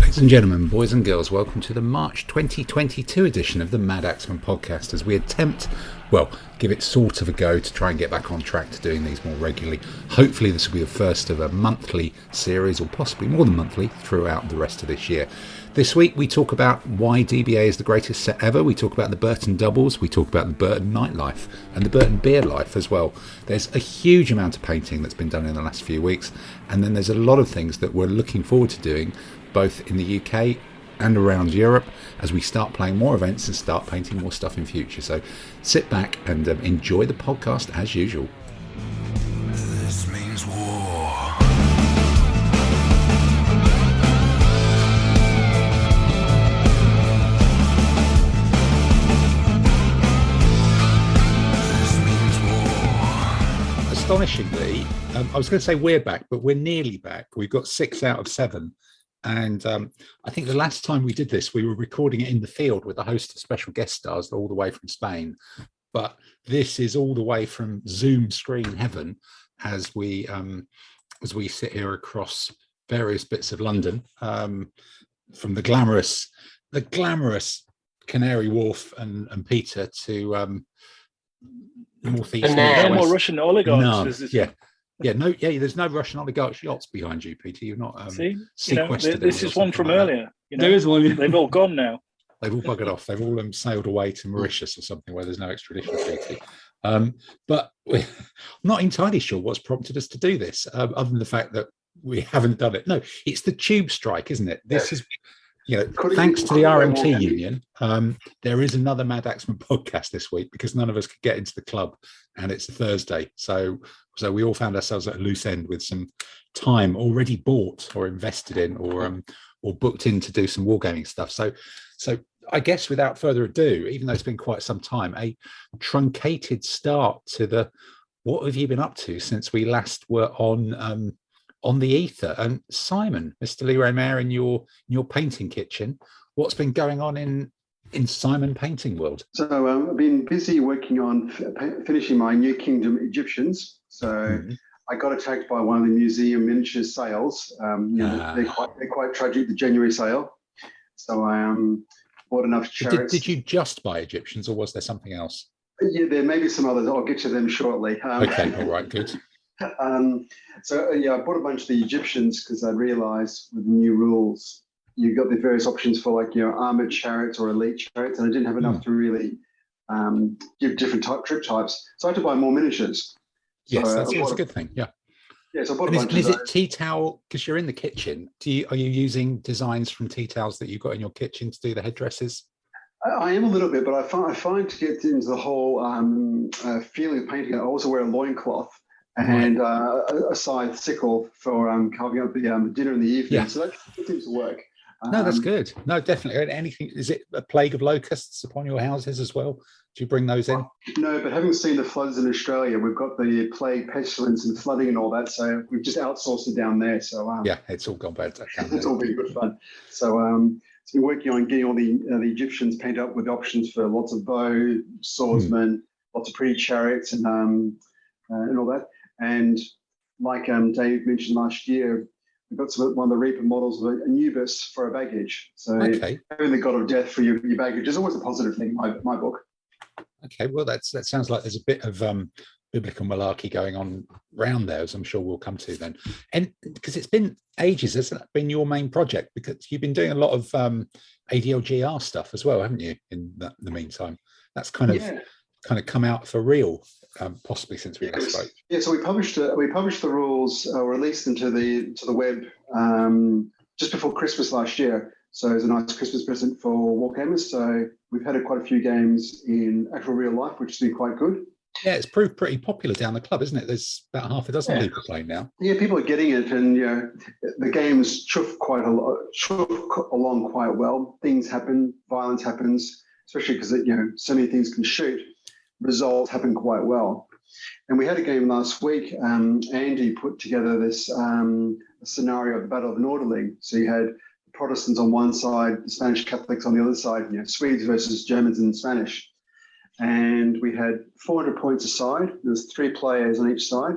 Ladies and gentlemen, boys and girls, welcome to the March 2022 edition of the Madaxeman Podcast as we attempt, give it sort of a go to try and get back on track to doing these more regularly. Hopefully this will be the first of a monthly series, or possibly more than monthly, throughout the rest of this year. This week we talk about why DBA is the greatest set ever. We talk about the Burton doubles. We talk about the Burton nightlife and the Burton beer life as well. There's a huge amount of painting that's been done in the last few weeks, and then there's a lot of things that we're looking forward to doing both in the UK and around Europe as we start playing more events and start painting more stuff in future. So sit back and enjoy the podcast as usual. This means war. This means war. Astonishingly, I was going to say we're back, but we're nearly back. We've got 6 out of 7. And I think the last time we did this, we were recording it in the field with a host of special guest stars all the way from Spain. But this is all the way from Zoom screen heaven as we sit here across various bits of London, from the glamorous Canary Wharf and Peter to northeast. And no more Russian oligarchs. No, there's no Russian oligarch yachts behind you, Peter. You're not sequestered. This is one from earlier. There is one. They've all gone now. They've all buggered off. They've all sailed away to Mauritius or something where there's no extradition treaty. But we're not entirely sure what's prompted us to do this, other than the fact that we haven't done it. No, it's the tube strike, isn't it? This is, thanks to the RMT union, there is another Madaxeman podcast this week because none of us could get into the club, and it's a Thursday. So we all found ourselves at a loose end with some time already bought or invested in or booked in to do some wargaming stuff. So I guess without further ado, even though it's been quite some time, a truncated start to what have you been up to since we last were on the ether? And Simon, Mr. Leroy Mayer, in your painting kitchen, what's been going on in Simon painting world? So I've been busy working on finishing my New Kingdom Egyptians. So I got attacked by one of the museum miniature sales. They're quite tragic, the January sale. So I bought enough chariots. Did you just buy Egyptians, or was there something else? Yeah, there may be some others. I'll get to them shortly. Okay, all right, good. I bought a bunch of the Egyptians because I realized with the new rules, you've got the various options for armored chariots or elite chariots, and I didn't have enough to really give different trip types. So I had to buy more miniatures. Yes, that's a good thing. Yeah. Yes, I bought a bunch. Is it tea towel? Because you're in the kitchen. Are you using designs from tea towels that you've got in your kitchen to do the headdresses? I am a little bit, but I find to get into the whole feeling of painting, I also wear a loincloth and a scythe sickle for carving up the dinner in the evening. Yeah. So that seems to work. No, that's good. No, definitely. Anything? Is it a plague of locusts upon your houses as well? Do you bring those in? No, but having seen the floods in Australia, we've got the plague, pestilence, and flooding and all that. So we've just outsourced it down there. So it's all gone bad. It's all been good fun. So it's been working on getting all the Egyptians painted up with options for lots of bow, swordsmen, lots of pretty chariots, and all that. And like Dave mentioned last year, we've got one of the Reaper models of Anubis for a baggage. So having the god of death for your baggage is always a positive thing in my book. Okay, well, that sounds like there's a bit of biblical malarkey going on round there, as I'm sure we'll come to then. And because it's been ages, hasn't it been your main project? Because you've been doing a lot of ADLGR stuff as well, haven't you, in the meantime? That's kind of come out for real, possibly since we last spoke. Yeah, so we published the rules, or released them to the web just before Christmas last year. So it was a nice Christmas present for Wargamers. So we've had quite a few games in actual real life, which has been quite good. Yeah, it's proved pretty popular down the club, isn't it? There's about half a dozen people playing now. Yeah, people are getting it, and the games chuff along quite well. Things happen, violence happens, especially because so many things can shoot. Results happen quite well. And we had a game last week. Andy put together this scenario of the Battle of Nordling. So you had Protestants on one side, the Spanish Catholics on the other side, Swedes versus Germans and Spanish. And we had 400 points a side. There's 3 players on each side,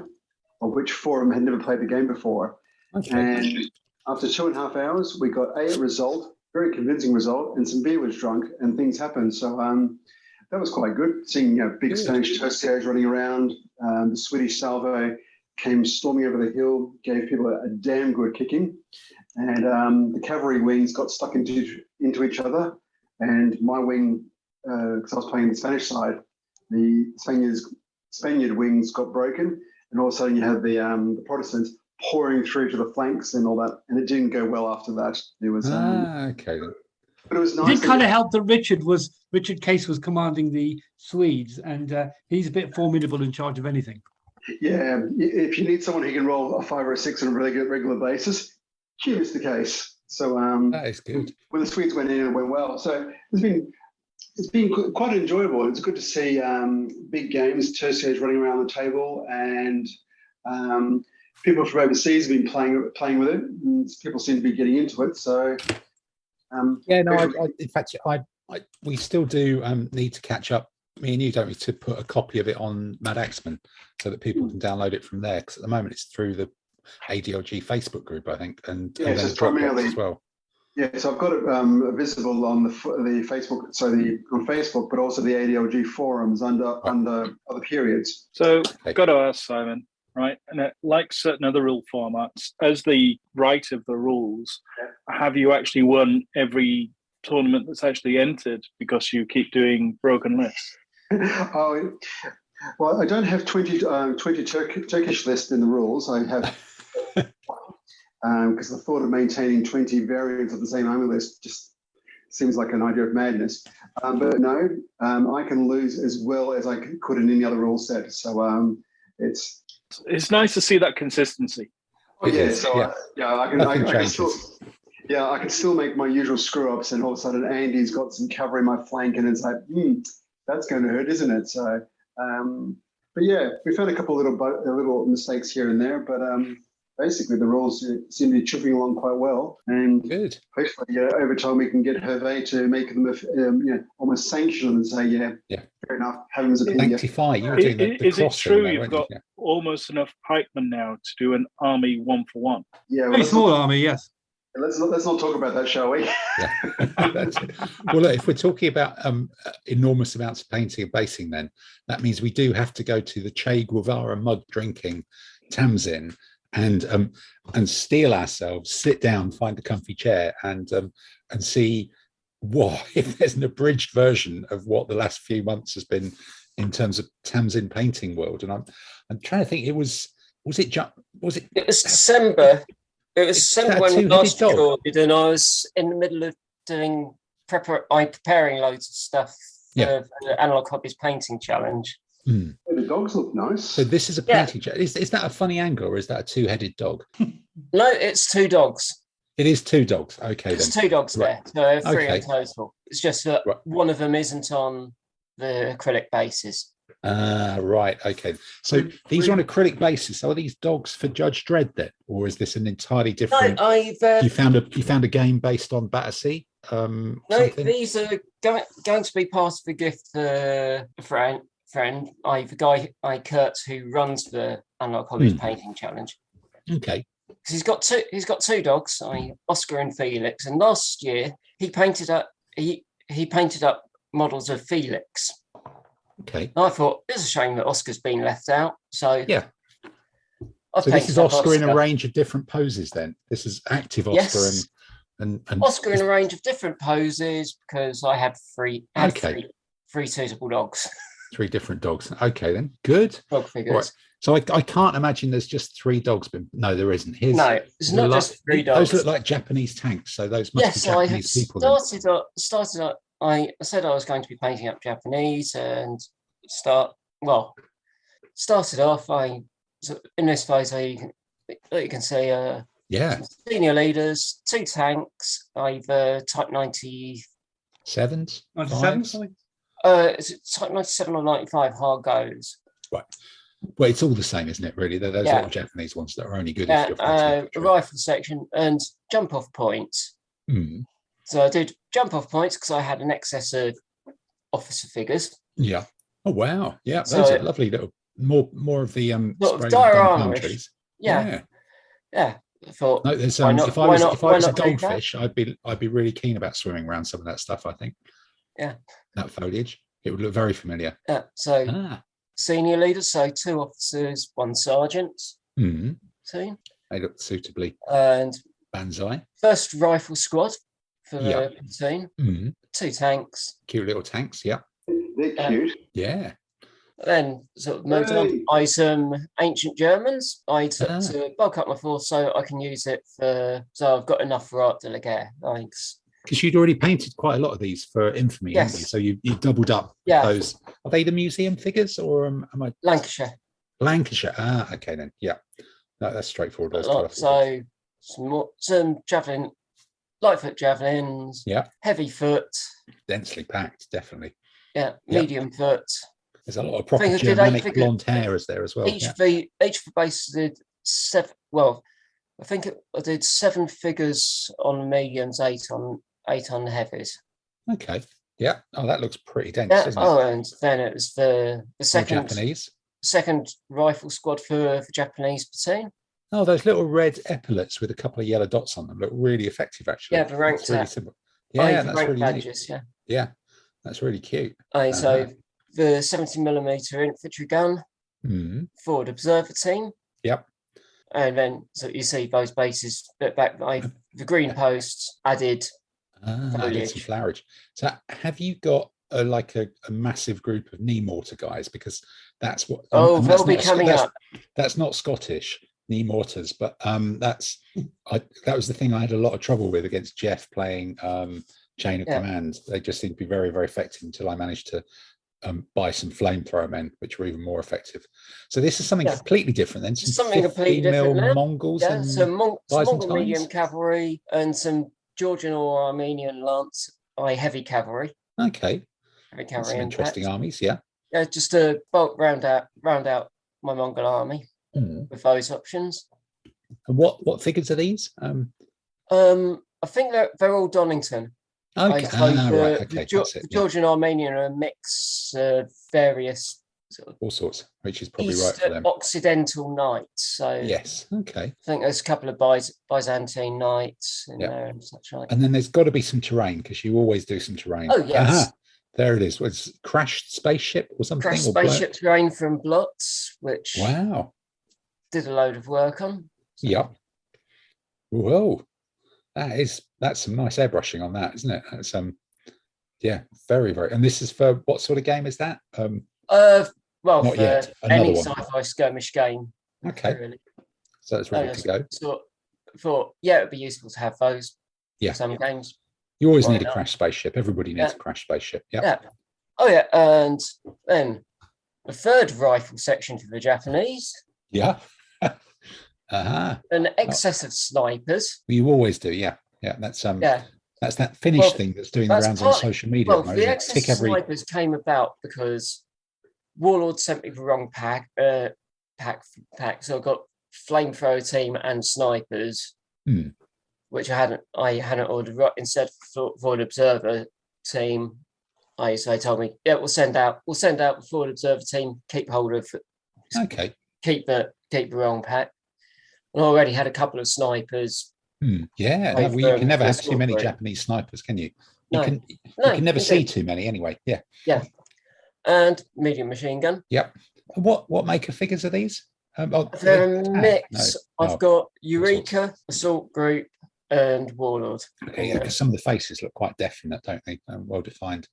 of which 4 of them had never played the game before. Okay. And After 2.5 hours, we got a result, very convincing result, and some beer was drunk, and things happened. So that was quite good. Seeing big Spanish terciaries running around, the Swedish salvo came storming over the hill, gave people a damn good kicking, and the cavalry wings got stuck into each other, and my wing, because I was playing the Spanish side, the Spaniard wings got broken, and all of a sudden you had the Protestants pouring through to the flanks and all that, and it didn't go well after that. It was okay. but it was nice. It did kind of help that Richard Case was commanding the Swedes, and he's a bit formidable in charge of anything. Yeah, if you need someone who can roll a 5 or a 6 on a regular basis, he is the case. So that is good. When the Swedes went in, it went well. So it's been quite enjoyable. It's good to see big games, tertiaries running around the table, and people from overseas have been playing with it, and people seem to be getting into it. So in fact, we still do need to catch up. Me and you don't need to put a copy of it on Madaxeman so that people can download it from there. Because at the moment it's through the ADLG Facebook group, I think, and then it's Dropbox as well. Yeah, so I've got it visible on the Facebook, on Facebook, but also the ADLG forums under other periods. So, got to ask Simon, right? And like certain other rule formats, as the writer of the rules, have you actually won every tournament that's actually entered because you keep doing broken lists? Oh, well, I don't have 20 Turkish lists in the rules. I have because the thought of maintaining 20 variants of the same army list just seems like an idea of madness. But no, I can lose as well as I could in any other rule set. So it's nice to see that consistency. Oh, yeah, so I can still make my usual screw ups, and all of a sudden Andy's got some cover in my flank, and it's like, that's going to hurt, isn't it? So, but yeah, we've had a couple of little mistakes here and there, but basically the rules seem to be chipping along quite well, and good. Hopefully, over time we can get Hervé to make them, almost sanction them and say, fair enough, have them as a PDF. Sanctify. You were doing the Is it true there, you've got almost enough pikemen now to do an army 1-for-1? Yeah, Very small army, yes. Let's not talk about that, shall we? That's it. Well, look, if we're talking about enormous amounts of painting and basing, then that means we do have to go to the Che Guevara mug drinking Tamsin and steel ourselves, sit down, find a comfy chair, and see if there's an abridged version of what the last few months has been in terms of Tamsin painting world. And I'm trying to think. It was December. It was December when we last recorded, and I was in the middle of doing preparing loads of stuff for the Analog Hobbies Painting Challenge. The dogs look nice. So this is a painting challenge. Is that a funny angle, or is that a two-headed dog? No, it's 2 dogs. It is 2 dogs. Okay, It's then. 2 dogs there, so 3 Okay. in total. It's just that one of them isn't on the acrylic bases. Right. Okay. So these are on acrylic basis. So are these dogs for Judge Dredd then, or is this an entirely different? No, you found a game based on Battersea? No, something? these are going to be part of a gift for a friend. The guy Kurtz, who runs the Analog Hobbies Painting Challenge. Okay. Because he's got 2 dogs, Oscar and Felix, and last year he painted up models of Felix. Okay. And I thought it's a shame that Oscar's been left out. So yeah. So this is Oscar in a range of different poses. Then this is active Oscar and Oscar in a range of different poses because I had three suitable dogs. 3 different dogs. Okay, then good Dog figures. Right. So I can't imagine there's just 3 dogs. But no, there isn't. It's not just 3 dogs. Those look like Japanese tanks. So those must be Japanese people. I said I was going to be painting up Japanese and started off. In this phase, you can see senior leaders, 2 tanks, either Type 97s, 97 something. Is it Type 97 or 95 hard goes? Right. Well, it's all the same, isn't it? Really, they're those little Japanese ones that are only good if you're rifle section and jump off points. So I did jump off points because I had an excess of officer figures. Yeah. Oh wow. Yeah, those are lovely little more of the dire armor. trees. Yeah. I thought, No, there's why not? if I was a do that? goldfish, I'd be really keen about swimming around some of that stuff. I think. Yeah. That foliage, it would look very familiar. Yeah. So senior leaders, so 2 officers, 1 sergeant. Mm. Team. They look suitably. And Banzai. First rifle squad for the platoon. Mm. 2 tanks. Cute little tanks. Yeah. They're cute. Yeah. Then sort of moved on. I some ancient Germans. I took to bulk up my force so I can use it for. So I've got enough for art de la guerre. Thanks. Because you'd already painted quite a lot of these for Infamy, haven't you? So you doubled up those. Are they the museum figures or am I? Lancashire. Lancashire. Okay then. Yeah. No, that's straightforward. So some javelin, light foot javelins. Yeah. Heavy foot. Densely packed, definitely. Yeah. Medium foot. There's a lot of proper Germanic blonde hair is there as well. Each for base did 7. Well, I think I did 7 figures on mediums, 8 on heavies. Okay. Yeah. Oh, that looks pretty dense, Yeah. doesn't it? And then it was the second rifle squad for Japanese platoon. Oh, those little red epaulets with a couple of yellow dots on them look really effective, actually. Yeah, the ranked really simple. Yeah, that's really badges, neat. Yeah, that's really cute. So the 70mm infantry gun, forward observer team. Yep. And then so you see those bases back the green posts added added some flowerage. So have you got a massive group of knee mortar guys? Because that's what they'll be coming up. That's not Scottish knee mortars, but that was the thing I had a lot of trouble with against Jeff playing Chain of Command. They just seemed to be very, very effective until I managed to buy some flamethrower men, which were even more effective. So this is something completely different then. Something completely different now. Mongols and some Mongol medium cavalry and some Georgian or Armenian lance heavy cavalry. Okay. Heavy cavalry. Some interesting armies, yeah. Yeah, just to bulk round out my Mongol army with those options. And what figures are these? I think they're all Donington. Okay. Right. Okay. The Georgian Armenian are a mix of various all sorts, which is probably right for them. Occidental knights. So yes. Okay. I think there's a couple of Byzantine knights in there and such like. And then there's got to be some terrain because you always do some terrain. Oh yes. There it is. Was crashed spaceship or something? Crashed spaceship terrain from Blotz, which did a load of work on. So. Yep. Whoa. That's some nice airbrushing on that, isn't it? That's very, very. And this is for what sort of game is that? Well, not for yet. Any sci-fi skirmish game. Okay. Really. So it's ready to go. So thought, it'd be useful to have those. Yeah. Some games. You always need a crash spaceship. Everybody needs a crash spaceship. Yep. Yeah. Oh yeah, and then the third rifle section for the Japanese. Yeah. An excess of snipers. You always do, yeah. That's that's that Finnish thing that's doing the rounds on social media. Well, the excess of snipers came about because Warlord sent me the wrong pack. So I got flamethrower team and snipers, which I hadn't ordered. Right, instead for the observer team, so they told me, we'll send out the forward observer team. Keep hold of it. Okay. Keep the wrong pack. I already had a couple of snipers. Yeah, you can never have too many Japanese snipers, can you? You can never see too many anyway. Yeah. Yeah. And medium machine gun. Yep. What maker figures are these? They're a mix. I've got Eureka, Assault Group, and Warlord. Okay, yeah, because some of the faces look quite definite, don't they? Well defined.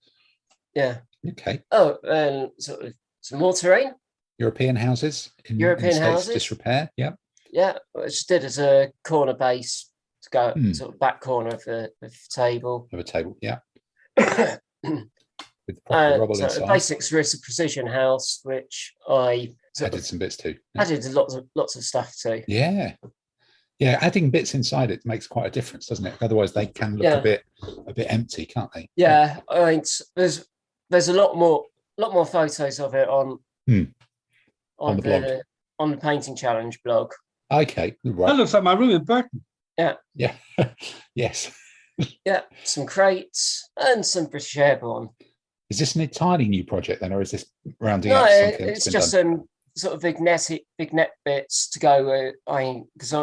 Yeah. Okay. Oh, and sort of some more terrain. European houses. In houses. Disrepair. Yep. Yeah, I just did as a corner base to go sort of back corner of the table. Of a table, yeah. With proper rubble inside. A basic Sarissa Precision house, which I added some bits to. Added lots of stuff to. Yeah. Yeah, adding bits inside it makes quite a difference, doesn't it? Otherwise they can look a bit empty, can't they? Yeah, I mean there's a lot more photos of it on the blog. On the Painting Challenge blog. Okay, right. That looks like my room in Burton. Yeah. Yeah. Yes. Yeah, some crates and some British Airborne. Is this an entirely new project then, or is this rounding up something? No, it's just some sort of big net bits to go with. Because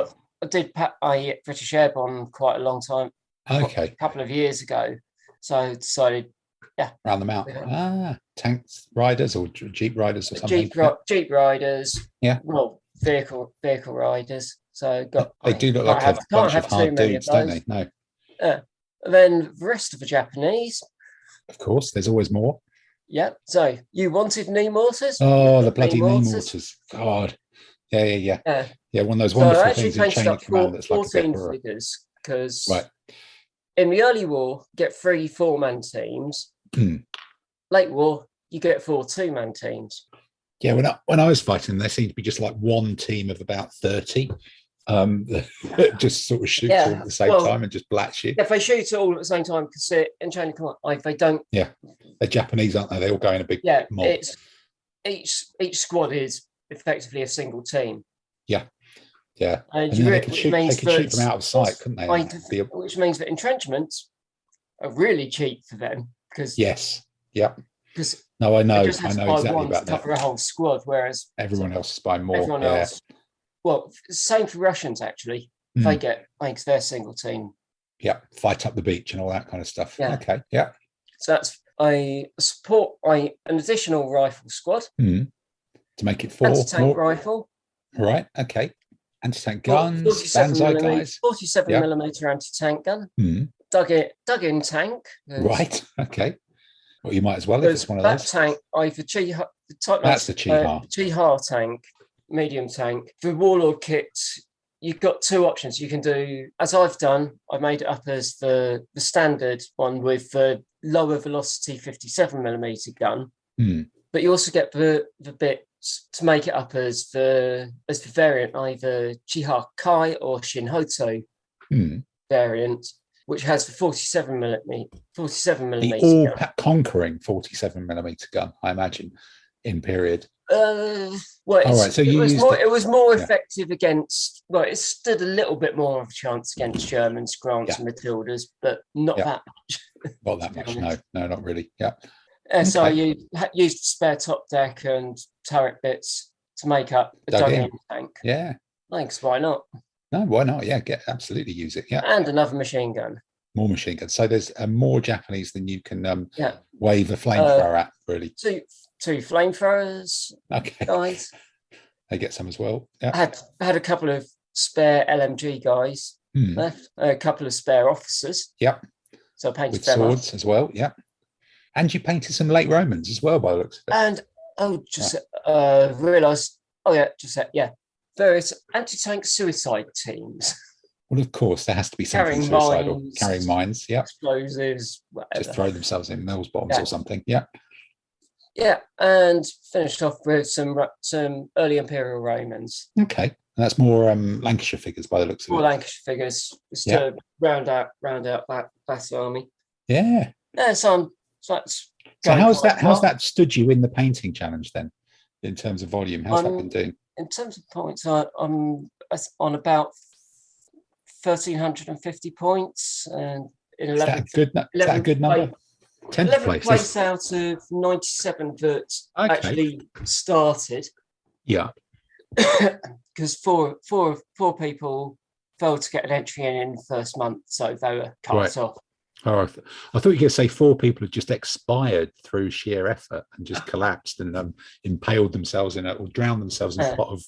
I British Airborne quite a long time. Okay. A couple of years ago. So I decided, round them out. Tanks riders or Jeep riders or something. Jeep riders. Yeah. Well, vehicle riders. So they do look like a bunch of hard dudes, don't they? No. Then the rest of the Japanese. Of course, there's always more. Yeah. So you wanted knee mortars? Oh, the bloody knee mortars. God. Yeah. Yeah, one of those wonderful things in Chain of Command that's like 14 figures because right. In the early war, get 3 4-man teams. Late war, you get 4 2-man teams. Yeah, when I was fighting, there seemed to be just like one team of about 30. Just sort of shoot all at the same time and just blast you. If they shoot all at the same time, because in Chain of Command, they don't. Yeah, they're Japanese, aren't they? They all go in a big mob. It's each squad is effectively a single team. Yeah, and they could shoot them out of sight, couldn't they? Which means that entrenchments are really cheap for them because because I know exactly about that. Cover a whole squad, whereas everyone else is buying more. Everyone else. Well, same for Russians actually. They get makes their single team. Yeah, fight up the beach and all that kind of stuff. Yeah. Okay. Yeah. So that's I support an additional rifle squad to make it 4 anti-tank rifle. Right. Okay. Anti-tank guns, banzai guys. 47mm anti-tank gun. Dug-in tank. Right. Okay. Well, you might as well if it's one of those. That tank, either that's the Chiha tank, medium tank. For Warlord kits, you've got 2 options. You can do, as I've done, I made it up as the standard one with the lower velocity 57mm gun. But you also get the bits to make it up as the variant, either Chiha Kai or Shinhoto variant, which has the 47mm. The all-conquering 47mm gun, I imagine, in period. Well, so it was more effective against. Well, it stood a little bit more of a chance against Germans, Grants, and Matildas, but not that much. Not that much. No, not really. Yeah. So you used spare top deck and turret bits to make up a dug-in tank. Yeah. Thanks. Why not? No, why not? Yeah, absolutely use it. Yeah. And another machine gun. More machine guns. So there's more Japanese than you can wave a flamethrower at, really. Two flamethrowers. Okay. Guys. They get some as well. Yeah. I had a couple of spare LMG guys left. A couple of spare officers. Yep. So I painted with them swords as well. Yeah. And you painted some late Romans as well, by the looks of it. And realised. Various anti-tank suicide teams. Well, of course, there has to be something suicidal. Carrying mines, explosives, whatever. Just throw themselves in Mills bombs or something. Yeah. Yeah, and finished off with some early Imperial Romans. Okay, and that's more Lancashire figures by the looks of it. More Lancashire figures, just to round out that army. Yeah. Yeah, so how's that stood you in the painting challenge then, in terms of volume? How's that been doing? In terms of points, I'm on about 1,350 points, and in 11th. Is that a good number? 10th place out of 97 that actually started. Yeah. Because four people failed to get an entry in the first month, so they were cut off. Oh, I thought you were going to say 4 people had just expired through sheer effort and just collapsed and impaled themselves in or drowned themselves in a pot of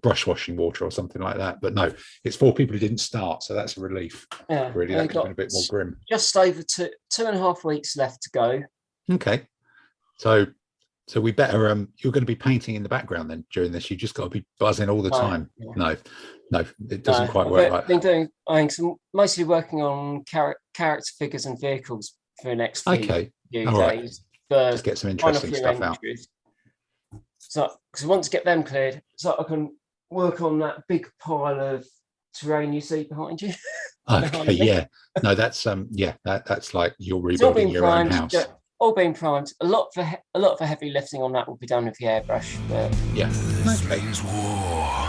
brush washing water or something like that. But no, it's 4 people who didn't start, so that's a relief. Yeah, really, that could have been a bit more grim. Just over 2.5 weeks left to go. Okay, so we better. You're going to be painting in the background then during this. You just got to be buzzing all the time. Yeah. No, it doesn't quite work like that. I think mostly working on character figures and vehicles for the next few days. Just get some interesting stuff out. So, because once I get them cleared, so I can work on that big pile of terrain you see behind you. Okay, yeah. No, that's that's like you're rebuilding your own house. All being primed. A lot of the heavy lifting on that will be done with the airbrush. But yeah. This means war.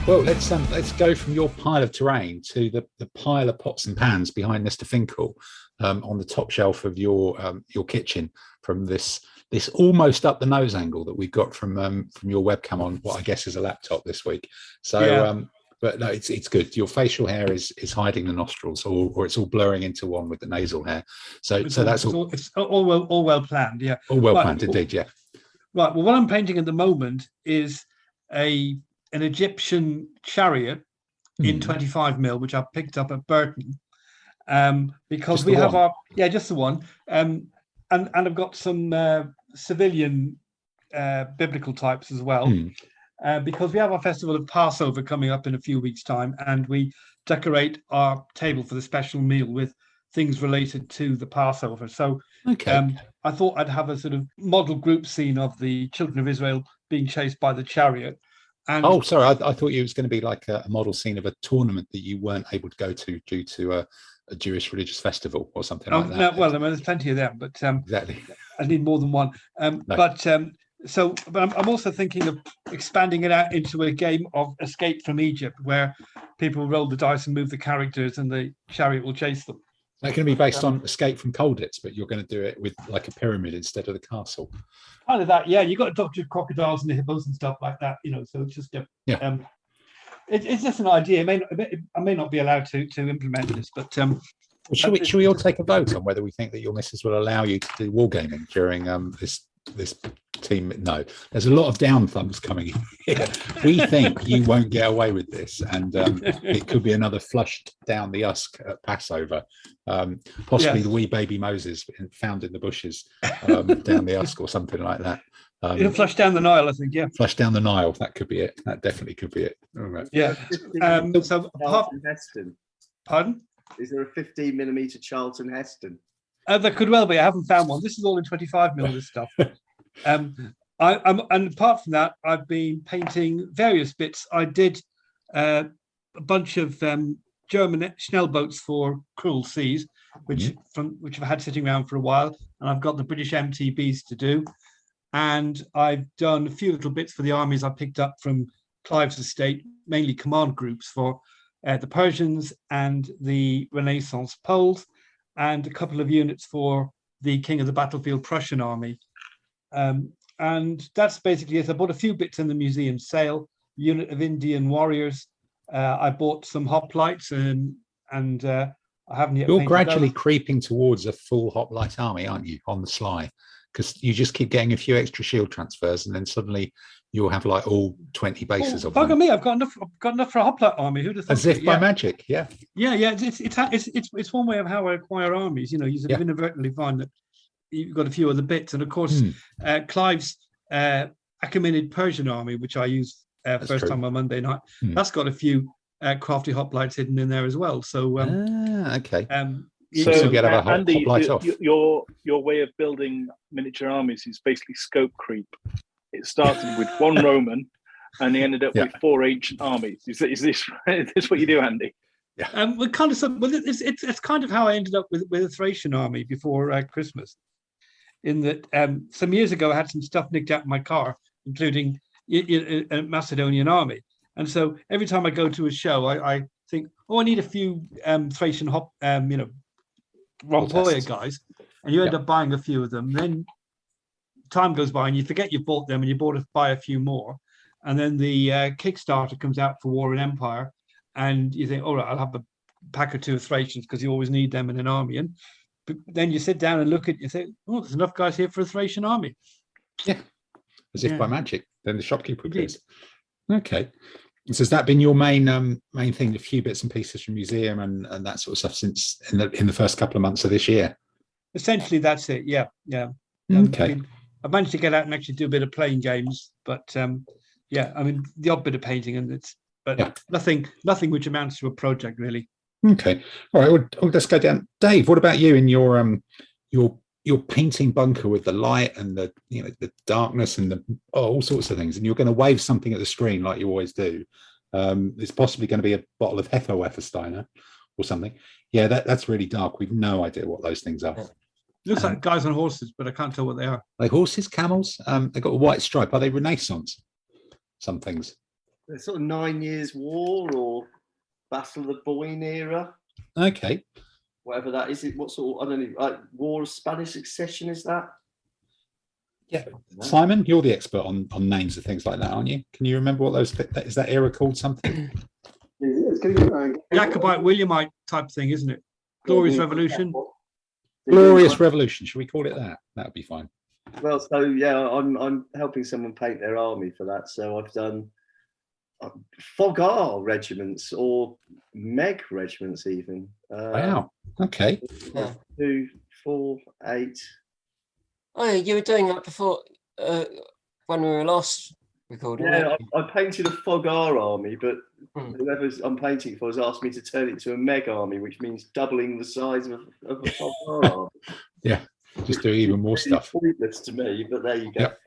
Well, let's go from your pile of terrain to the pile of pots and pans behind Mr. Finkel on the top shelf of your kitchen from this almost up the nose angle that we've got from your webcam on what I guess is a laptop this week. So, yeah. But no, it's good. Your facial hair is hiding the nostrils, or it's all blurring into one with the nasal hair. So that's all. It's all well planned. Yeah, all well planned indeed. Yeah. Right. Well, what I'm painting at the moment is an Egyptian chariot in 25mm, which I picked up at Burton, because we have just the one, and I've got some civilian biblical types as well, because we have our festival of Passover coming up in a few weeks' time, and we decorate our table for the special meal with things related to the Passover. So I thought I'd have a sort of model group scene of the children of Israel being chased by the chariot. And I thought it was going to be like a model scene of a tournament that you weren't able to go to due to a Jewish religious festival or something like that. No, well, I mean, there's plenty of them, but exactly. I need more than one. No. But I'm also thinking of expanding it out into a game of Escape from Egypt, where people roll the dice and move the characters, and the chariot will chase them. That's going to be based on Escape from Colditz, but you're going to do it with like a pyramid instead of the castle. Kind of that, yeah. You got Dr. Crocodiles and the hippos and stuff like that, So it's just it's just an idea. I may not be allowed to implement this, but should we all take a vote on whether we think that your missus will allow you to do wargaming during this team? No, there's a lot of down thumbs coming in here. We think you won't get away with this, and it could be another flushed down the Usk at Passover, possibly the wee baby Moses found in the bushes down the Usk or something like that. It'll flush down the Nile, I think. Yeah, flush down the Nile. That could be it. That definitely could be it. All right. Yeah. So, Heston. Pardon? Is there a 15mm Charlton Heston? There could well be. I haven't found one. This is all in 25mm. This stuff. And apart from that, I've been painting various bits. I did a bunch of German Schnellboats for Cruel Seas, which I've had sitting around for a while, and I've got the British MTBs to do. And I've done a few little bits for the armies I picked up from Clive's estate, mainly command groups for the Persians and the Renaissance Poles, and a couple of units for the King of the Battlefield Prussian army. And that's basically it. I bought a few bits in the museum sale, unit of Indian warriors. I bought some hoplites and I haven't yet. You're gradually creeping towards a full hoplite army, aren't you, on the sly? Because you just keep getting a few extra shield transfers, and then suddenly you'll have like all 20 bases of them. Bugger me! I've got enough for a hoplite army. Who'd have thought? As if by magic, yeah. It's one way of how I acquire armies. You sort of inadvertently find that you've got a few other bits, and of course, Clive's Achaemenid Persian army, which I used first time on Monday night, that's got a few crafty hoplites hidden in there as well. So, okay. So, Andy, your way of building miniature armies is basically scope creep. It started with one Roman, and he ended up with 4 ancient armies. Is this what you do, Andy? Yeah. It's kind of how I ended up with a Thracian army before Christmas. In that, some years ago, I had some stuff nicked out of my car, including a Macedonian army, and so every time I go to a show, I think, I need a few Thracian Rompoya guys, and you end up buying a few of them. Then time goes by and you forget you bought them, and you buy a few more, and then the Kickstarter comes out for War and Empire, and you think, all right, I'll have a pack or two of Thracians because you always need them in an army. And then you sit down and look at it, you say, oh, there's enough guys here for a Thracian army. Yeah, as if by magic. Then the shopkeeper appears. Okay. So has that been your main thing, a few bits and pieces from museum and that sort of stuff since in the first couple of months of this year? Essentially, that's it. Yeah. Okay. I've managed to get out and actually do a bit of playing games, but the odd bit of painting, nothing which amounts to a project really. Okay. All right. Well, let's go down. Dave, what about you in your painting bunker with the light and the darkness and all sorts of things, and you're going to wave something at the screen like you always do. It's possibly going to be a bottle of Hefeweizensteiner or something. Yeah, that's really dark. We've no idea what those things are. Looks like guys on horses, but I can't tell what they are. Are they horses, camels? They've got a white stripe. Are they Renaissance? Some things. the sort of 9 Years' War or Battle of the Boyne era, Okay. whatever that is. What sort of, I don't know, War of Spanish Succession is that? Yeah. Simon, you're the expert on names of things like that, aren't you? Can you remember what those is that era called something? It's getting, Jacobite, Williamite type thing, isn't it? Glorious Revolution. Glorious Revolution. Should we call it that? That would be fine. Well, so yeah, I'm helping someone paint their army for that. So I've done Fogar regiments or Meg regiments even. Wow. Okay. 2, 4, 8. Oh, yeah, you were doing that before when we were last recording. Yeah, I painted a Fogar army, but whoever I'm painting for has asked me to turn it to a Meg army, which means doubling the size of a Fogar army. Yeah, just do even more stuff. Pointless to me, but there you go. Yep.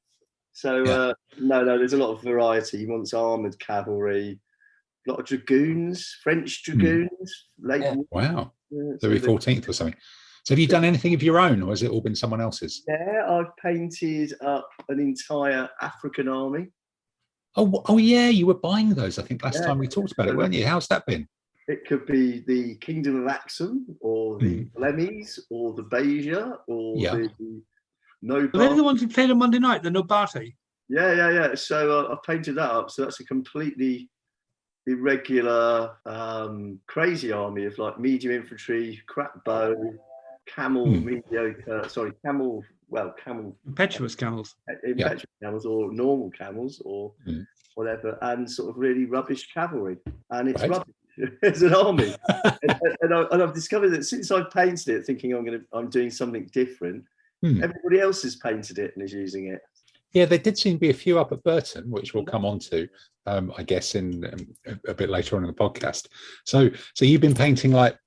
So no, there's a lot of variety. He wants armoured cavalry, a lot of dragoons, French dragoons. Wow. Louis 14th or something. So have you done anything of your own, or has it all been someone else's? Yeah, I've painted up an entire African army. Oh yeah, you were buying those, I think, last time we talked about it, weren't you? How's that been? It could be the Kingdom of Axum, or the Blemmyes, or the Beja, or the Nobate. Are they the ones who played on Monday night, the Nobate? Yeah. So I've painted that up. So that's a completely irregular, crazy army of like medium infantry, crap bow, camel, camel. Impetuous camels. Impetuous camels, or normal camels, or whatever, and sort of really rubbish cavalry. And it's rubbish as an army. and I've discovered that since I've painted it, thinking I'm doing something different, everybody else has painted it and is using it. Yeah, there did seem to be a few up at Burton, which we'll come on to, I guess, in a bit later on in the podcast. So you've been painting like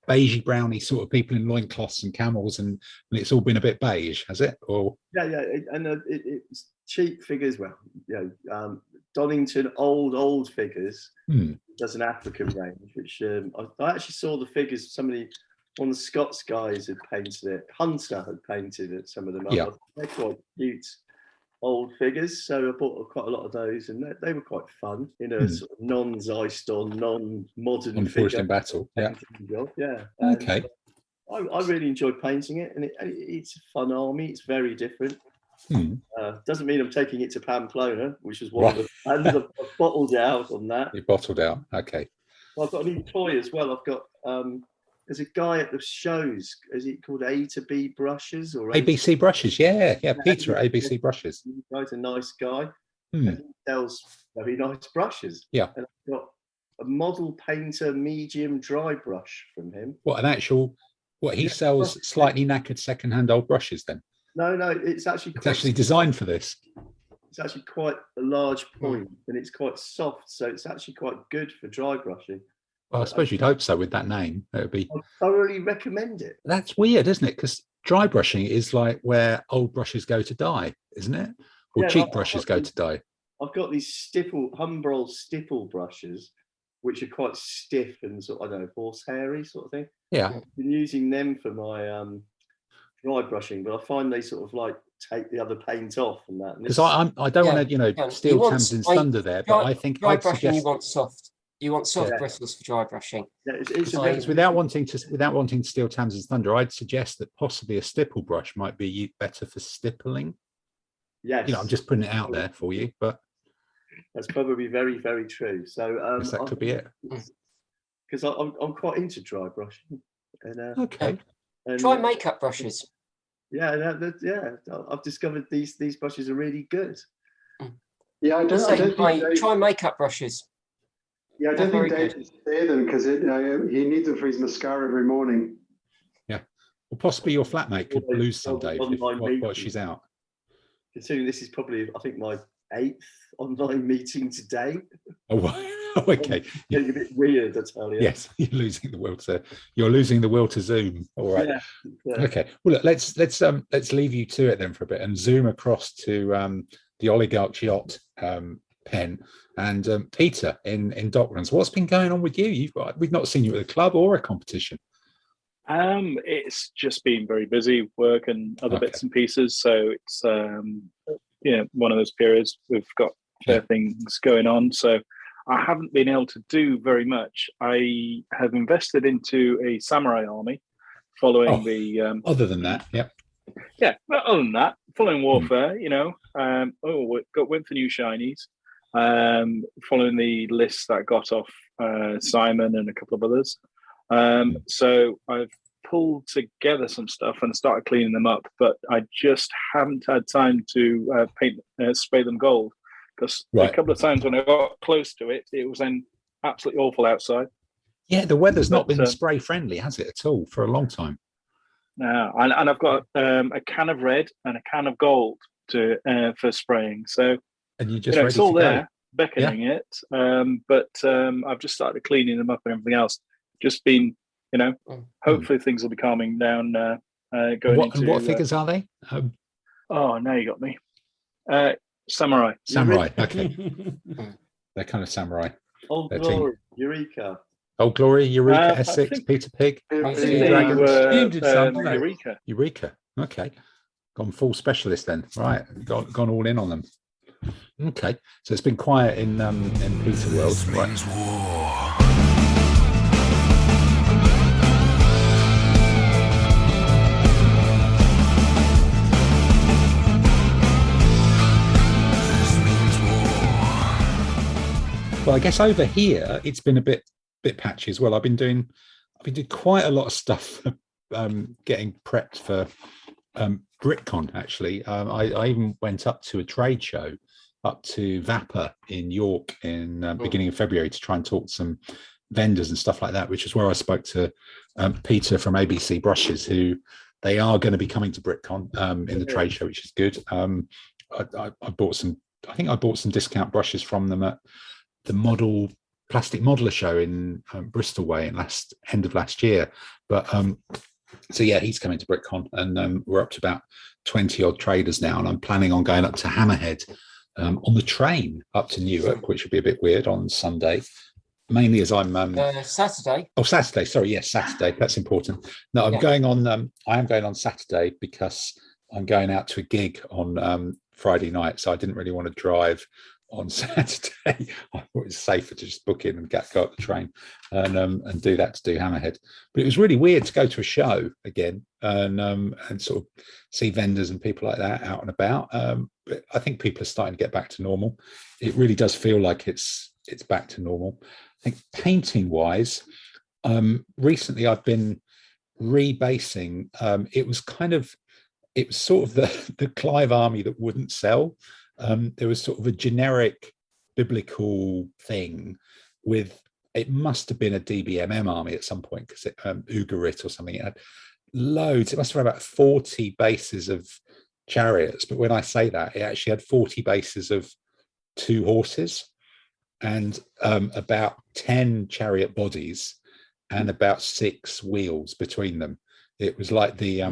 beigey browny sort of people in loincloths and camels, and it's all been a bit beige, has it? Or it's cheap figures. Well, Donington old figures. Does an African range, which I actually saw the figures. One of the Scots guys had painted it. Hunter had painted it. Some of them. Yeah. They're quite cute old figures, so I bought quite a lot of those, and they were quite fun in a sort of non-Zeist or non-modern figure. In battle. Yeah. Okay. I really enjoyed painting it, and it's a fun army. It's very different. Doesn't mean I'm taking it to Pamplona, which is one of the plans. I've bottled out on that. You bottled out. Okay. Well, I've got a new toy as well. I've got there's a guy at the shows. Is it called A to B brushes or ABC brushes? Yeah. Peter at ABC brushes. He's a nice guy. And he sells very nice brushes. Yeah. And I've got a model painter medium dry brush from him. What he sells slightly knackered second-hand old brushes then? No, it's actually designed for this. It's actually quite a large point, and it's quite soft, so it's actually quite good for dry brushing. Well, I suppose you'd hope so with that name. It would be. I thoroughly recommend it. That's weird, isn't it? Because dry brushing is like where old brushes go to die, isn't it? Or cheap brushes go to die. I've got these Humbrol stipple brushes, which are quite stiff and sort of, I don't know, horsehairy sort of thing. Yeah. I've been using them for my dry brushing, but I find they sort of like take the other paint off and that. Because I don't want to, steal Tamsin's thunder there, but I think dry brushing you want soft. You want soft bristles for dry brushing. Without wanting to steal Tamsin's thunder, I'd suggest that possibly a stipple brush might be better for stippling. Yes. I'm just putting it out there for you, but that's probably very, very true. So that could be it. Because I'm quite into dry brushing. And, okay. Try makeup brushes. Yeah. I've discovered these brushes are really good. Yeah, I don't think try makeup brushes. Yeah, I don't think Dave should say them because he needs them for his mascara every morning. Yeah, well, possibly your flatmate could lose some, Dave, while she's out. Considering this is probably, I think, my 8th online meeting today. Oh, okay. Getting a bit weird, I tell you. Yes, you're losing the will to Zoom. All right. Yeah. Okay. Well, look, let's leave you to it then for a bit and zoom across to the Oligarch's Yacht pen and Peter in Docklands. What's been going on with you? We've not seen you at a club or a competition. It's just been very busy, work and other bits and pieces. So it's one of those periods. We've got fair things going on. So I haven't been able to do very much. I have invested into a samurai army following the... other than that, yeah. Yeah, but other than that, following warfare, went for new shinies. Following the list that got off Simon and a couple of others. So I've pulled together some stuff and started cleaning them up, but I just haven't had time to spray them gold, because a couple of times when I got close to it, it was then absolutely awful outside. Yeah, the weather's not been spray friendly, has it, at all, for a long time? No, and I've got a can of red and a can of gold for spraying. So and you just it's all there, beckoning it. But I've just started cleaning them up and everything else. Just been, hopefully things will be calming down. What figures are they? Now you got me. Samurai. Samurai. Okay. They're kind of samurai. Old Glory, Eureka. Old Glory, Eureka, Essex, Peter Pig, Eureka. Okay, gone full specialist then. Right, gone all in on them. Okay, so it's been quiet in Peter World. Right. War. Well, I guess over here it's been a bit patchy as well. I've been doing quite a lot of stuff, getting prepped for BritCon. Actually, I even went up to a trade show up to VAPA in York in beginning of February to try and talk to some vendors and stuff like that, which is where I spoke to Peter from ABC Brushes, who they are going to be coming to BritCon in the trade show, which is good. I bought some. I think I bought some discount brushes from them at the Plastic Modeler show in Bristol Way end of last year. But so yeah, he's coming to BritCon, and we're up to about 20 odd traders now, and I'm planning on going up to Hammerhead on the train up to Newark, which would be a bit weird on Sunday, mainly as I'm Saturday. Oh, Saturday, sorry, yes, Saturday, that's important. No, I am going on Saturday because I'm going out to a gig on Friday night, so I didn't really want to drive on Saturday. I thought it was safer to just book in and go up the train and do that to do Hammerhead. But it was really weird to go to a show again and sort of see vendors and people like that out and about. But I think people are starting to get back to normal. It really does feel like it's back to normal. I think painting wise, recently I've been rebasing. It was sort of the Clive army that wouldn't sell. There was sort of a generic biblical thing with, it must have been a DBMM army at some point, because Ugarit or something, it had loads. It must have had about 40 bases of chariots. But when I say that, it actually had 40 bases of 2 horses and about 10 chariot bodies and about 6 wheels between them. It was like the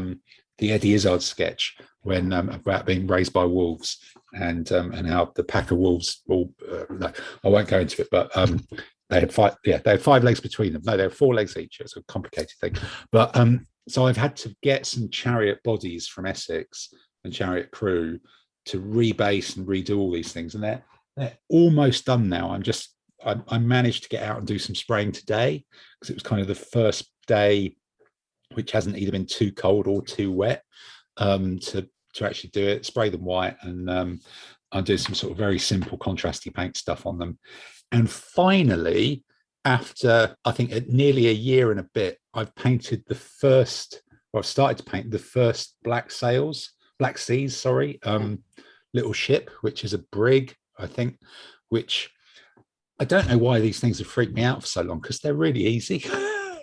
Eddie Izzard sketch when about being raised by wolves and how the pack of wolves all no, I won't go into it, but they had 5 legs between them. No, they had 4 legs each. It's a complicated thing. But so I've had to get some chariot bodies from Essex and chariot crew to rebase and redo all these things, and they're almost done now. I managed to get out and do some spraying today, because it was kind of the first day which hasn't either been too cold or too wet to actually do it, spray them white, and I'm doing some sort of very simple contrasty paint stuff on them. And finally, after I think nearly a year and a bit, I've started to paint the first Black Seas, little ship, which is a brig, I think, which I don't know why these things have freaked me out for so long, because they're really easy.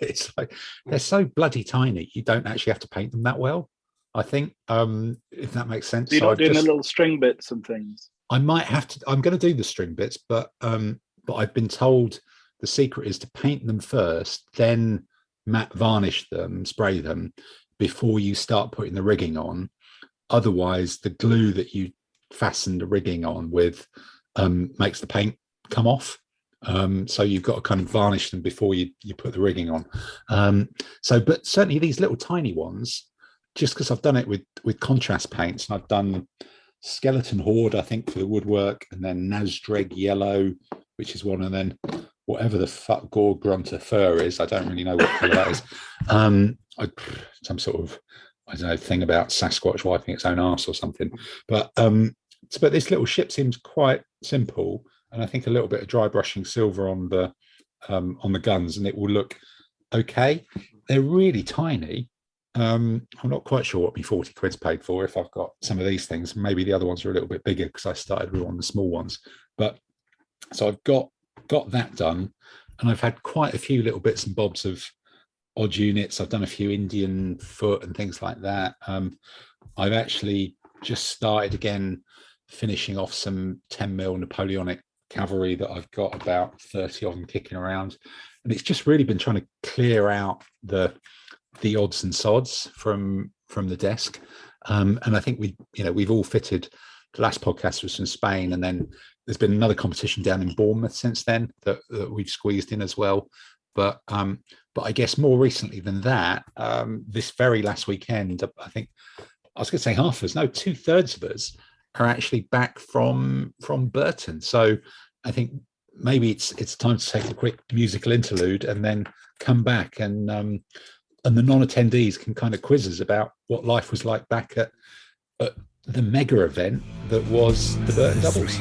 It's like they're so bloody tiny, you don't actually have to paint them that well, I think, if that makes sense. You're not doing the little string bits and things. I might have to. I'm going to do the string bits, but I've been told the secret is to paint them first, then matte varnish them, spray them before you start putting the rigging on. Otherwise, the glue that you fasten the rigging on with makes the paint come off. So you've got to kind of varnish them before you put the rigging on. But certainly these little tiny ones, just because I've done it with contrast paints, and I've done Skeleton Horde, I think, for the woodwork, and then Nasdreg Yellow, which is one, and then whatever the fuck Gore Grunter Fur is. I don't really know what colour that is. Some sort of, I don't know, thing about Sasquatch wiping its own arse or something. But this little ship seems quite simple, and I think a little bit of dry brushing silver on the guns, and it will look okay. They're really tiny. I'm not quite sure what my 40 quid's paid for if I've got some of these things. Maybe the other ones are a little bit bigger because I started with one of the small ones. But so I've got that done, and I've had quite a few little bits and bobs of odd units. I've done a few Indian foot and things like that. I've actually just started again finishing off some 10mm Napoleonic cavalry that I've got about 30 of them kicking around, and it's just really been trying to clear out the odds and sods from the desk. And I think we've all fitted. The last podcast was from Spain, and then there's been another competition down in Bournemouth since then that we've squeezed in as well. But I guess more recently than that, this very last weekend, I think I was going to say half of us, no, 2/3 of us are actually back from Burton. So I think maybe it's time to take a quick musical interlude and then come back, and the non-attendees can kind of quiz us about what life was like back at the mega event that was the Burton Doubles.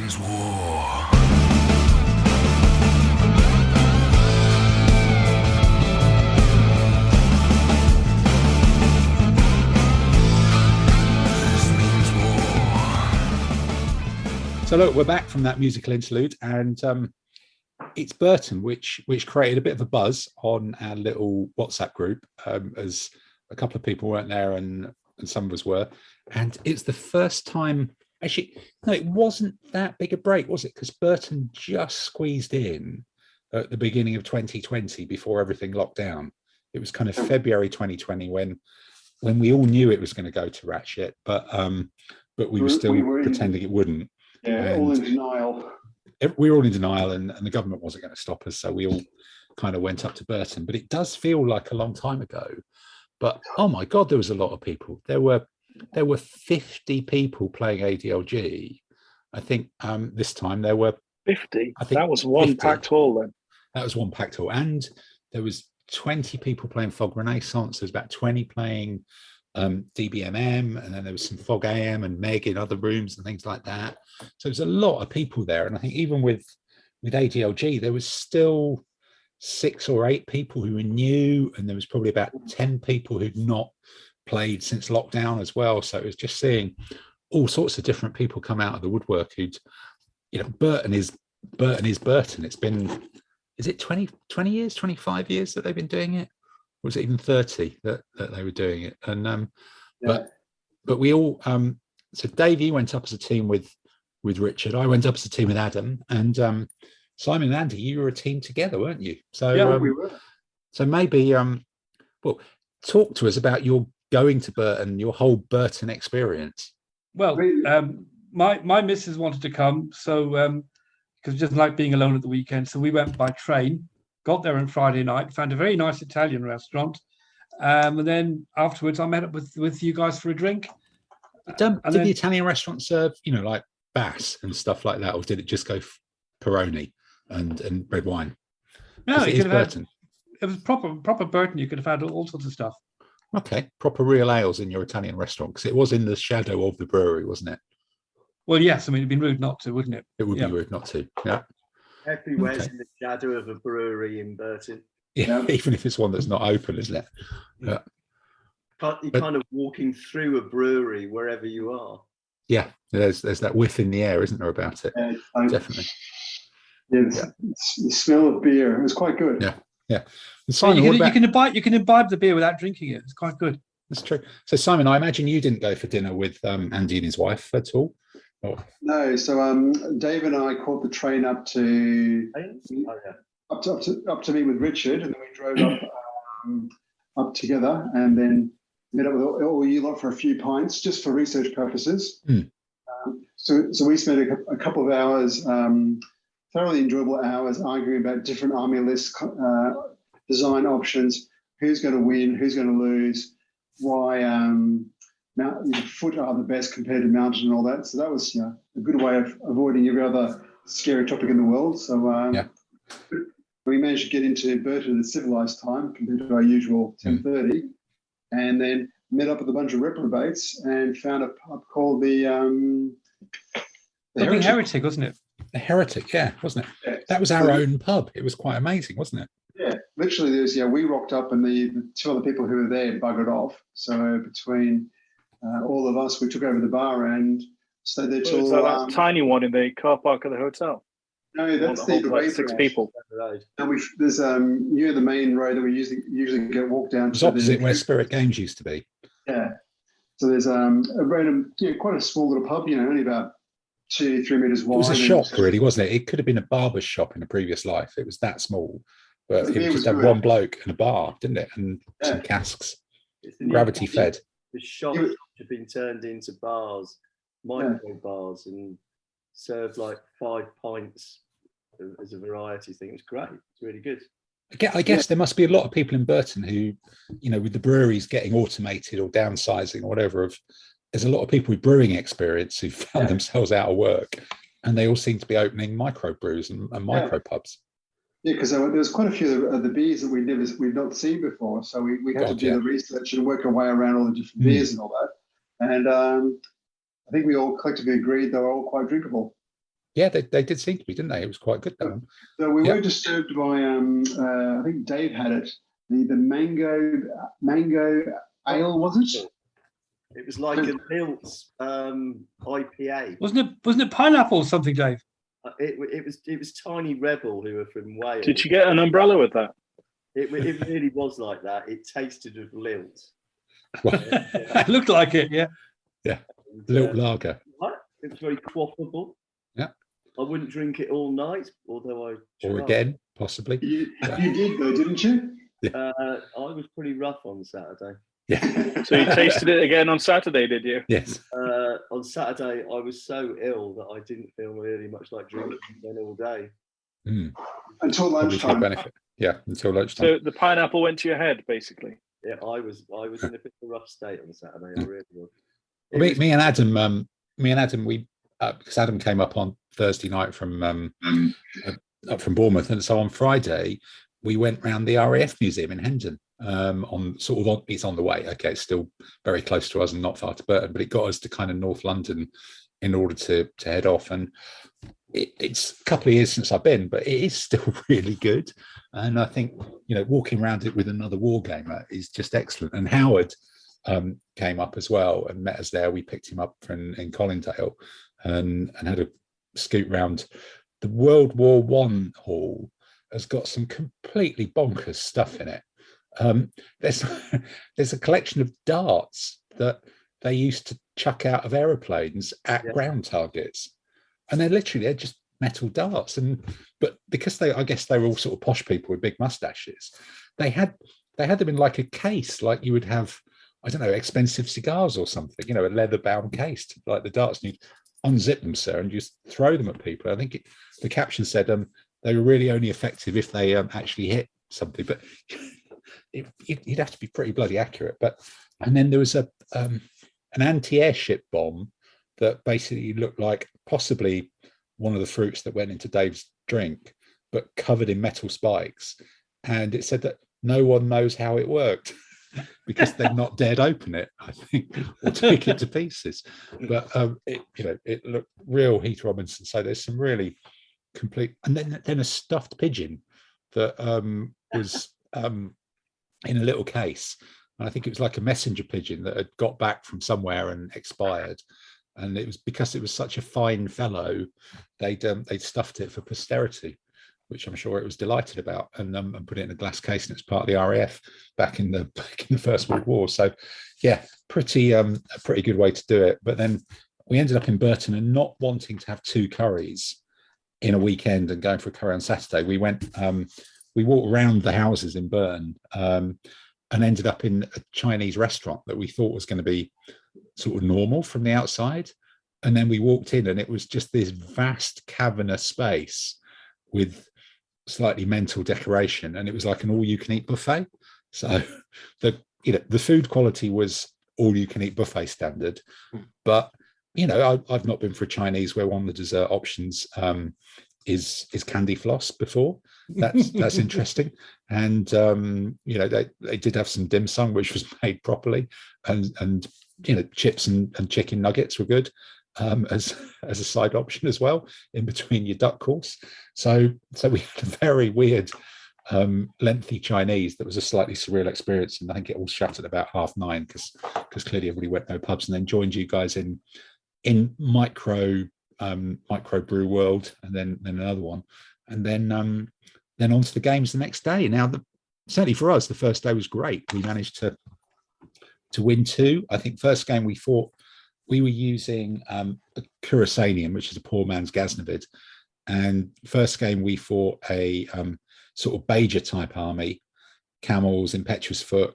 So look, we're back from that musical interlude, and it's Burton, which created a bit of a buzz on our little WhatsApp group, as a couple of people weren't there and some of us were. And it's the first time, actually, no, it wasn't that big a break, was it? Because Burton just squeezed in at the beginning of 2020 before everything locked down. It was kind of February 2020 when we all knew it was going to go to rat shit, but we were still pretending it wouldn't. Yeah, all in denial. We were all in denial, and the government wasn't going to stop us, so we all kind of went up to Burton. But it does feel like a long time ago. But oh my God, there was a lot of people. There were 50 people playing ADLG. I think this time there were 50. I think that was one 50. packed hall then. That was one packed hall, and there was 20 people playing Fog Renaissance. There's about 20 playing DBMM, and then there was some Fog AM and Meg in other rooms and things like that. So there's a lot of people there, and I think even with ADLG, there was still 6 or 8 people who were new, and there was probably about 10 people who'd not played since lockdown as well. So it was just seeing all sorts of different people come out of the woodwork who'd, Burton is Burton. It's been, is it 20 years, 25 years that they've been doing it? Or was it even 30 that they were doing it? And but we all so Dave, you went up as a team with Richard. I went up as a team with Adam, and Simon and Andy, you were a team together, weren't you? So yeah, we were. So maybe well, talk to us about your going to Burton, your whole Burton experience. Well, my missus wanted to come, so because she doesn't like being alone at the weekend, so we went by train. Got there on Friday night, found a very nice Italian restaurant, and then afterwards I met up with you guys for a drink. Did the Italian restaurant serve, like Bass and stuff like that, or did it just go Peroni and red wine? No, it was proper Burton. You could have had all sorts of stuff. Okay, proper real ales in your Italian restaurant, because it was in the shadow of the brewery, wasn't it? Well, yes. I mean, it'd be rude not to, wouldn't it? It would be rude not to. Yeah. Everywhere's in the shadow of a brewery in Burton. Yeah, even if it's one that's not open, isn't it? Yeah. You're kind of walking through a brewery wherever you are. Yeah, there's that whiff in the air, isn't there, about it? Definitely. Yeah, the smell of beer. It was quite good. Yeah. And Simon, you can imbibe the beer without drinking it. It's quite good. That's true. So Simon, I imagine you didn't go for dinner with Andy and his wife at all. Oh. No, so Dave and I caught the train up to meet with Richard, and then we drove up together, and then met up with all you lot for a few pints, just for research purposes. So we spent a couple of hours, thoroughly enjoyable hours, arguing about different army list design options, who's going to win, who's going to lose, why foot are the best compared to mountain and all that. So that was a good way of avoiding every other scary topic in the world. So we managed to get into Burton at a civilized time compared to our usual 10:30, and then met up with a bunch of reprobates and found a pub called the Heretic, wasn't it? The Heretic, yeah, wasn't it? Yeah. That was our own pub. It was quite amazing, wasn't it? Yeah, literally, we rocked up and the two other people who were there buggered off. So between all of us, we took over the bar and stayed there till... that tiny one in the car park of the hotel? No, that's the like 6 people. And there's near the main road that we usually walk down. It's opposite where Spirit Games used to be. Yeah. So there's a random, quite a small little pub, only about 2-3 meters wide. It was a shop, really, wasn't it? It could have been a barber's shop in a previous life. It was that small. But it just had one bloke and a bar, didn't it? And some casks. Gravity fed. The shops have been turned into bars, micro bars, and served like 5 pints as a variety thing. It's great. It's really good. I guess there must be a lot of people in Burton who, with the breweries getting automated or downsizing or whatever, there's a lot of people with brewing experience who found themselves out of work, and they all seem to be opening microbrews and micro pubs. Yeah, because there was quite a few of the beers that we'd not seen before, so we had to do the research and work our way around all the different beers and all that. And I think we all collectively agreed they were all quite drinkable. Yeah, they did seem to be, didn't they? It was quite good, though. So we were disturbed by, I think Dave had it, the mango ale, was it? It was like a Lilt IPA. Wasn't it pineapple or something, Dave? It was Tiny Rebel, who were from Wales. Did you get an umbrella with that? It really was like that. It tasted of Lilt. It looked like it, yeah. Yeah, Lilt lager. It was very quaffable. Yeah. I wouldn't drink it all night, although I tried. Or again, possibly. You did, though, didn't you? I was pretty rough on Saturday. Yeah. So you tasted it again on Saturday, did you? Yes. On Saturday, I was so ill that I didn't feel really much like drinking then all day. Until lunchtime. Benefit. Yeah, until lunchtime. So the pineapple went to your head, basically. Yeah, I was in a bit of a rough state on Saturday. I really was. Me and Adam, we because Adam came up on Thursday night from up from Bournemouth, and so on Friday we went round the RAF Museum in Hendon. It's on the way. Okay, it's still very close to us and not far to Burton, but it got us to kind of North London in order to head off. And it's a couple of years since I've been, but it is still really good. And I think walking around it with another wargamer is just excellent. And Howard came up as well and met us there. We picked him up in Colindale and had a scoot round. The World War I hall has got some completely bonkers stuff in it. There's a collection of darts that they used to chuck out of aeroplanes at ground targets, and they're just metal darts. But because I guess they were all sort of posh people with big mustaches, they had them in like a case, like you would have, I don't know, expensive cigars or something, a leather bound case like the darts. And you'd unzip them, sir, and just throw them at people. I think the caption said they were really only effective if they actually hit something, but you'd have to be pretty bloody accurate. And then there was an anti-airship bomb that basically looked like possibly one of the fruits that went into Dave's drink, but covered in metal spikes. And it said that no one knows how it worked because they've not dared open it, I think, or take it to pieces. But it looked real Heath Robinson. So there's some really complete, and then a stuffed pigeon that was in a little case, and I think it was like a messenger pigeon that had got back from somewhere and expired, and it was because it was such a fine fellow, they'd stuffed it for posterity, which I'm sure it was delighted about, and put it in a glass case, and it's part of the RAF back in the First World War. So yeah, a pretty good way to do it. But then we ended up in Burton, and not wanting to have 2 curries in a weekend and going for a curry on Saturday, we went we walked around the houses in Burton and ended up in a Chinese restaurant that we thought was going to be sort of normal from the outside. And then we walked in and it was just this vast cavernous space with slightly mental decoration. And it was like an all-you-can-eat buffet. So the food quality was all-you-can-eat buffet standard. But I've not been for a Chinese where one of the dessert options is candy floss before. That's interesting. And they did have some dim sum which was made properly, and chips and chicken nuggets were good as a side option as well in between your duck course. So we had a very weird lengthy Chinese that was a slightly surreal experience, and I think it all shut at about 9:30 because clearly everybody went no pubs, and then joined you guys in micro brew world, and then another one, and then on to the games the next day. Now, certainly for us, the first day was great. We managed to win 2. I think first game we fought, we were using a Kurasanian, which is a poor man's Ghaznavid, and first game we fought a sort of Beja type army, camels, impetuous foot,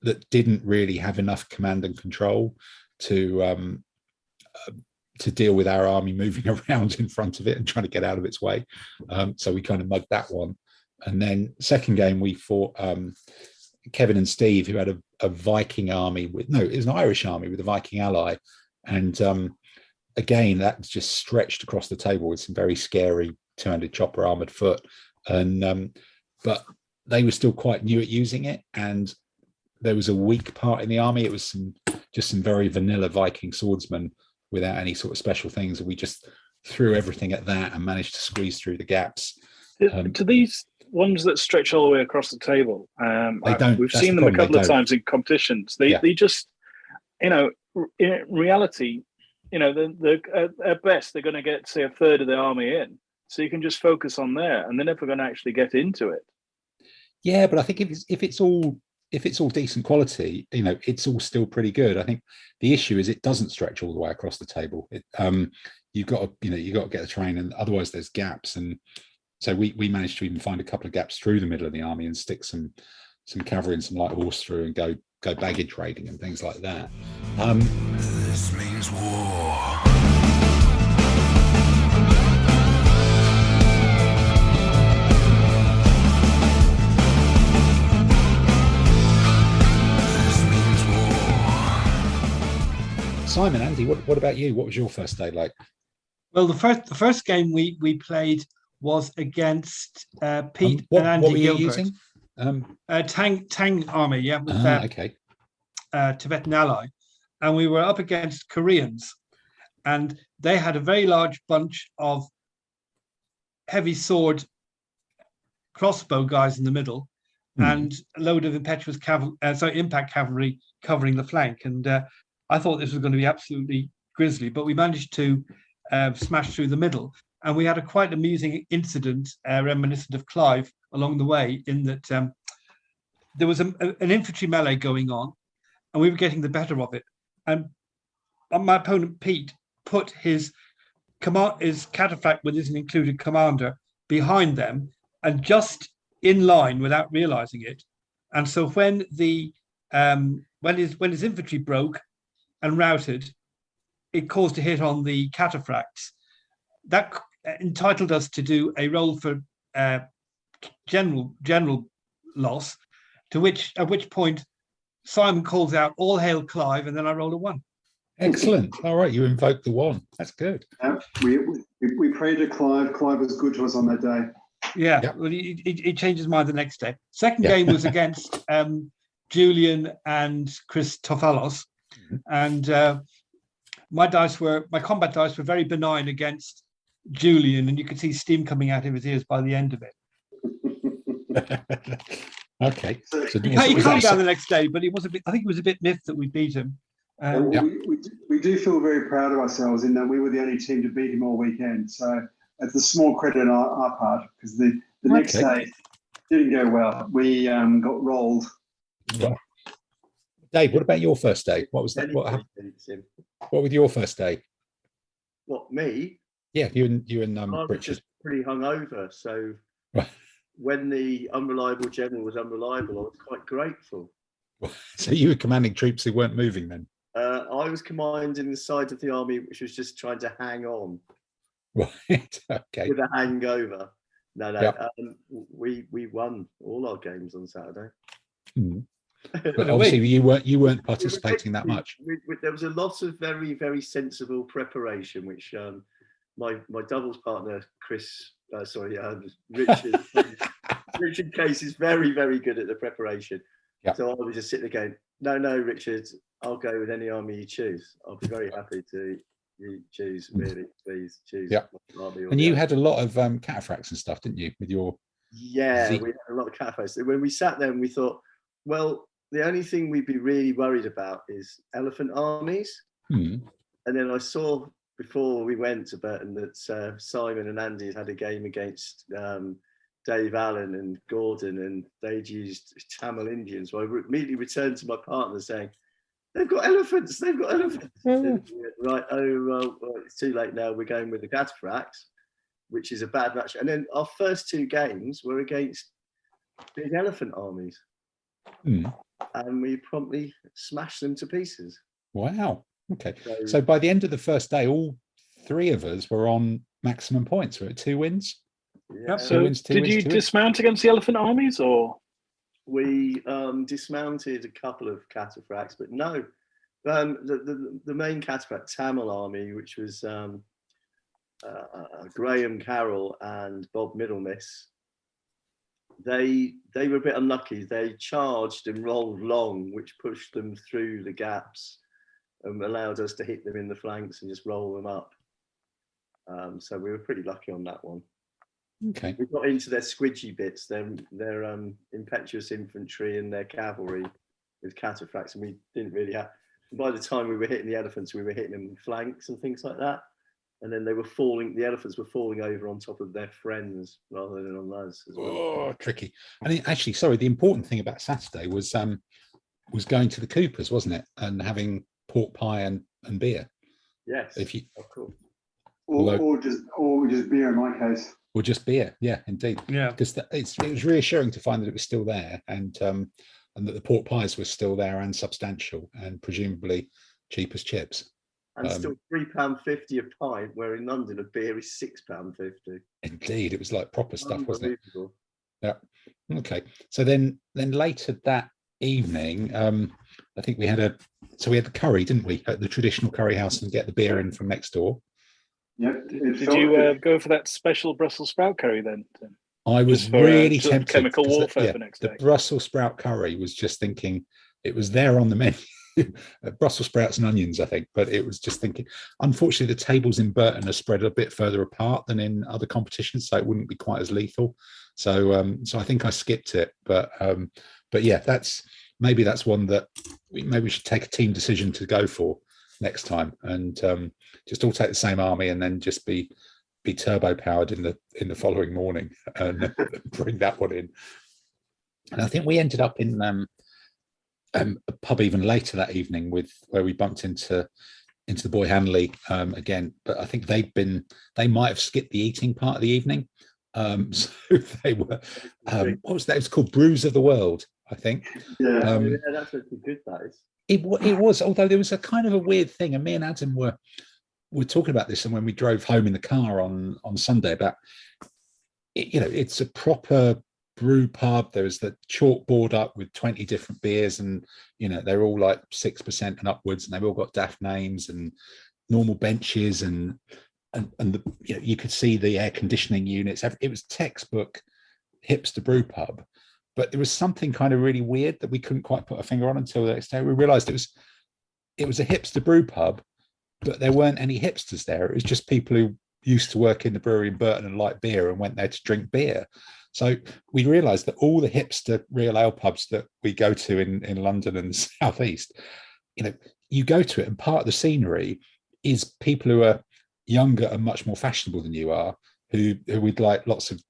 that didn't really have enough command and control to deal with our army moving around in front of it and trying to get out of its way. So we kind of mugged that one. And then second game we fought Kevin and Steve, who had a Viking army it was an Irish army with a Viking ally. And again, that just stretched across the table with some very scary two-handed chopper armored foot. And but they were still quite new at using it, and there was a weak part in the army. It was just some very vanilla Viking swordsmen without any sort of special things, and we just threw everything at that and managed to squeeze through the gaps. To these ones that stretch all the way across the table, we've seen them a couple of times in competitions. They just, in reality, at best they're going to get, say, a third of the army in, so you can just focus on there, and they're never going to actually get into it. Yeah, but I think if it's all decent quality, it's all still pretty good. I think the issue is it doesn't stretch all the way across the table. You've got to get the terrain, and otherwise there's gaps. And so we managed to even find a couple of gaps through the middle of the army and stick some cavalry and some light horse through, and go baggage raiding and things like that. This means war. Simon, Andy, what about you? What was your first day like? Well, the first game we played was against Pete and Andy what were you Gilbert. using? Tang army, yeah, with okay. Tibetan ally, and we were up against Koreans, and they had a very large bunch of heavy sword crossbow guys in the middle, and a load of impetuous impact cavalry covering the flank. And I thought this was going to be absolutely grisly, but we managed to smash through the middle. And we had a quite amusing incident reminiscent of Clive along the way, in that there was an infantry melee going on, and we were getting the better of it. And my opponent, Pete, put his cataphract with his included commander behind them, and just in line without realizing it. And so when his infantry broke and routed, it caused a hit on the cataphracts. That entitled us to do a roll for general loss, at which point Simon calls out, "All hail Clive," and then I rolled a 1. Excellent. All right, you invoked the 1. That's good. We prayed to Clive. Clive was good to us on that day. Yeah, yep. Well, he changed his mind the next day. Second game was against Julian and Chris Tofalos, and my combat dice were very benign against Julian, and you could see steam coming out of his ears by the end of it. Okay. So he calmed down the next day, but I think he was a bit miffed that we beat him. We do feel very proud of ourselves in that we were the only team to beat him all weekend. So it's a small credit on our part, because the next day didn't go well. We got rolled. Right. Dave, what about your first day? What was that? What happened? What was your first day? What, me? Yeah, you and I was Richard. just pretty hungover, so Right. when the unreliable general was unreliable, I was quite grateful. So you were commanding troops who weren't moving then? I was commanding the side of the army which was just trying to hang on. Right. Okay. With a hangover. No. Yep. We won all our games on Saturday. Mm. But obviously you weren't participating that much. There was a lot of very, very sensible preparation, which my doubles partner Richard Case is very, very good at the preparation. Yep. So I was just sitting there going, no, Richard, I'll go with any army you choose. I'll be very happy to you choose, really, please choose. Yeah. And you had a lot of cataphracts and stuff, didn't you, with your... Yeah, we had a lot of cataphracts. When we sat there and we thought, well, the only thing we'd be really worried about is elephant armies. And then I saw before we went to Burton that Simon and Andy had a game against Dave Allen and Gordon, and they'd used Tamil Indians. So I immediately returned to my partner saying, they've got elephants. Right, well, it's too late now. We're going with the cataphracts, which is a bad match. And then our first two games were against big elephant armies. And we promptly smashed them to pieces. Wow. Okay. So by the end of the first day, all three of us were on maximum points. We're at 2 wins. Yeah. So did you dismount against the elephant armies, or? We dismounted a couple of cataphracts, but no. The main cataphract Tamil army, which was Graham Carroll and Bob Middlemiss, they were a bit unlucky. They charged and rolled long, which pushed them through the gaps and allowed us to hit them in the flanks and just roll them up. So we were pretty lucky on that one. Okay. We got into their squidgy bits, their impetuous infantry and their cavalry with cataphracts, and we didn't really have. By the time we were hitting the elephants, we were hitting them in flanks and things like that. And then they were falling. The elephants were falling over on top of their friends rather than on us as well. Oh, tricky. And actually, sorry, the important thing about Saturday was going to the Coopers, wasn't it, and having pork pie and beer. Yes, of course. Or just beer in my case. Or just beer, yeah, indeed. Yeah, because it was reassuring to find that it was still there, and that the pork pies were still there and substantial, and presumably cheap as chips. And still £3.50 a pint, where in London a beer is £6.50. Indeed, it was like proper stuff, wasn't it? Yeah. Okay. So then later that evening, I think we had the curry, didn't we, at the traditional curry house, and get the beer in from next door. Yep. Did you go for that special Brussels sprout curry then? I was really tempted. Chemical warfare for next day. The Brussels sprout curry was just thinking, it was there on the menu. Brussels sprouts and onions, I think, but it was just thinking. Unfortunately, the tables in Burton are spread a bit further apart than in other competitions, so it wouldn't be quite as lethal. So I think I skipped it. But yeah, that's one that we should take a team decision to go for next time, and just all take the same army and then just be turbo powered in the following morning and bring that one in. And I think we ended up in a pub even later that evening where we bumped into the Boy Hanley again, but I think they might have skipped the eating part of the evening. So they were what was that? It was called Brews of the World, I think. Yeah, that's actually good. That is. It was, although there was a kind of a weird thing, and me and Adam were talking about this, and when we drove home in the car on Sunday about it, it's a proper brew pub. There was the chalkboard up with 20 different beers, and they're all like 6% and upwards, and they've all got daft names and normal benches, and you could see the air conditioning units. It was textbook hipster brew pub. But there was something kind of really weird that we couldn't quite put a finger on until the next day. We realised it was a hipster brew pub, but there weren't any hipsters there. It was just people who used to work in the brewery in Burton and like beer and went there to drink beer. So we realised that all the hipster real ale pubs that we go to in London and the southeast, you go to it, and part of the scenery is people who are younger and much more fashionable than you are, who with like lots of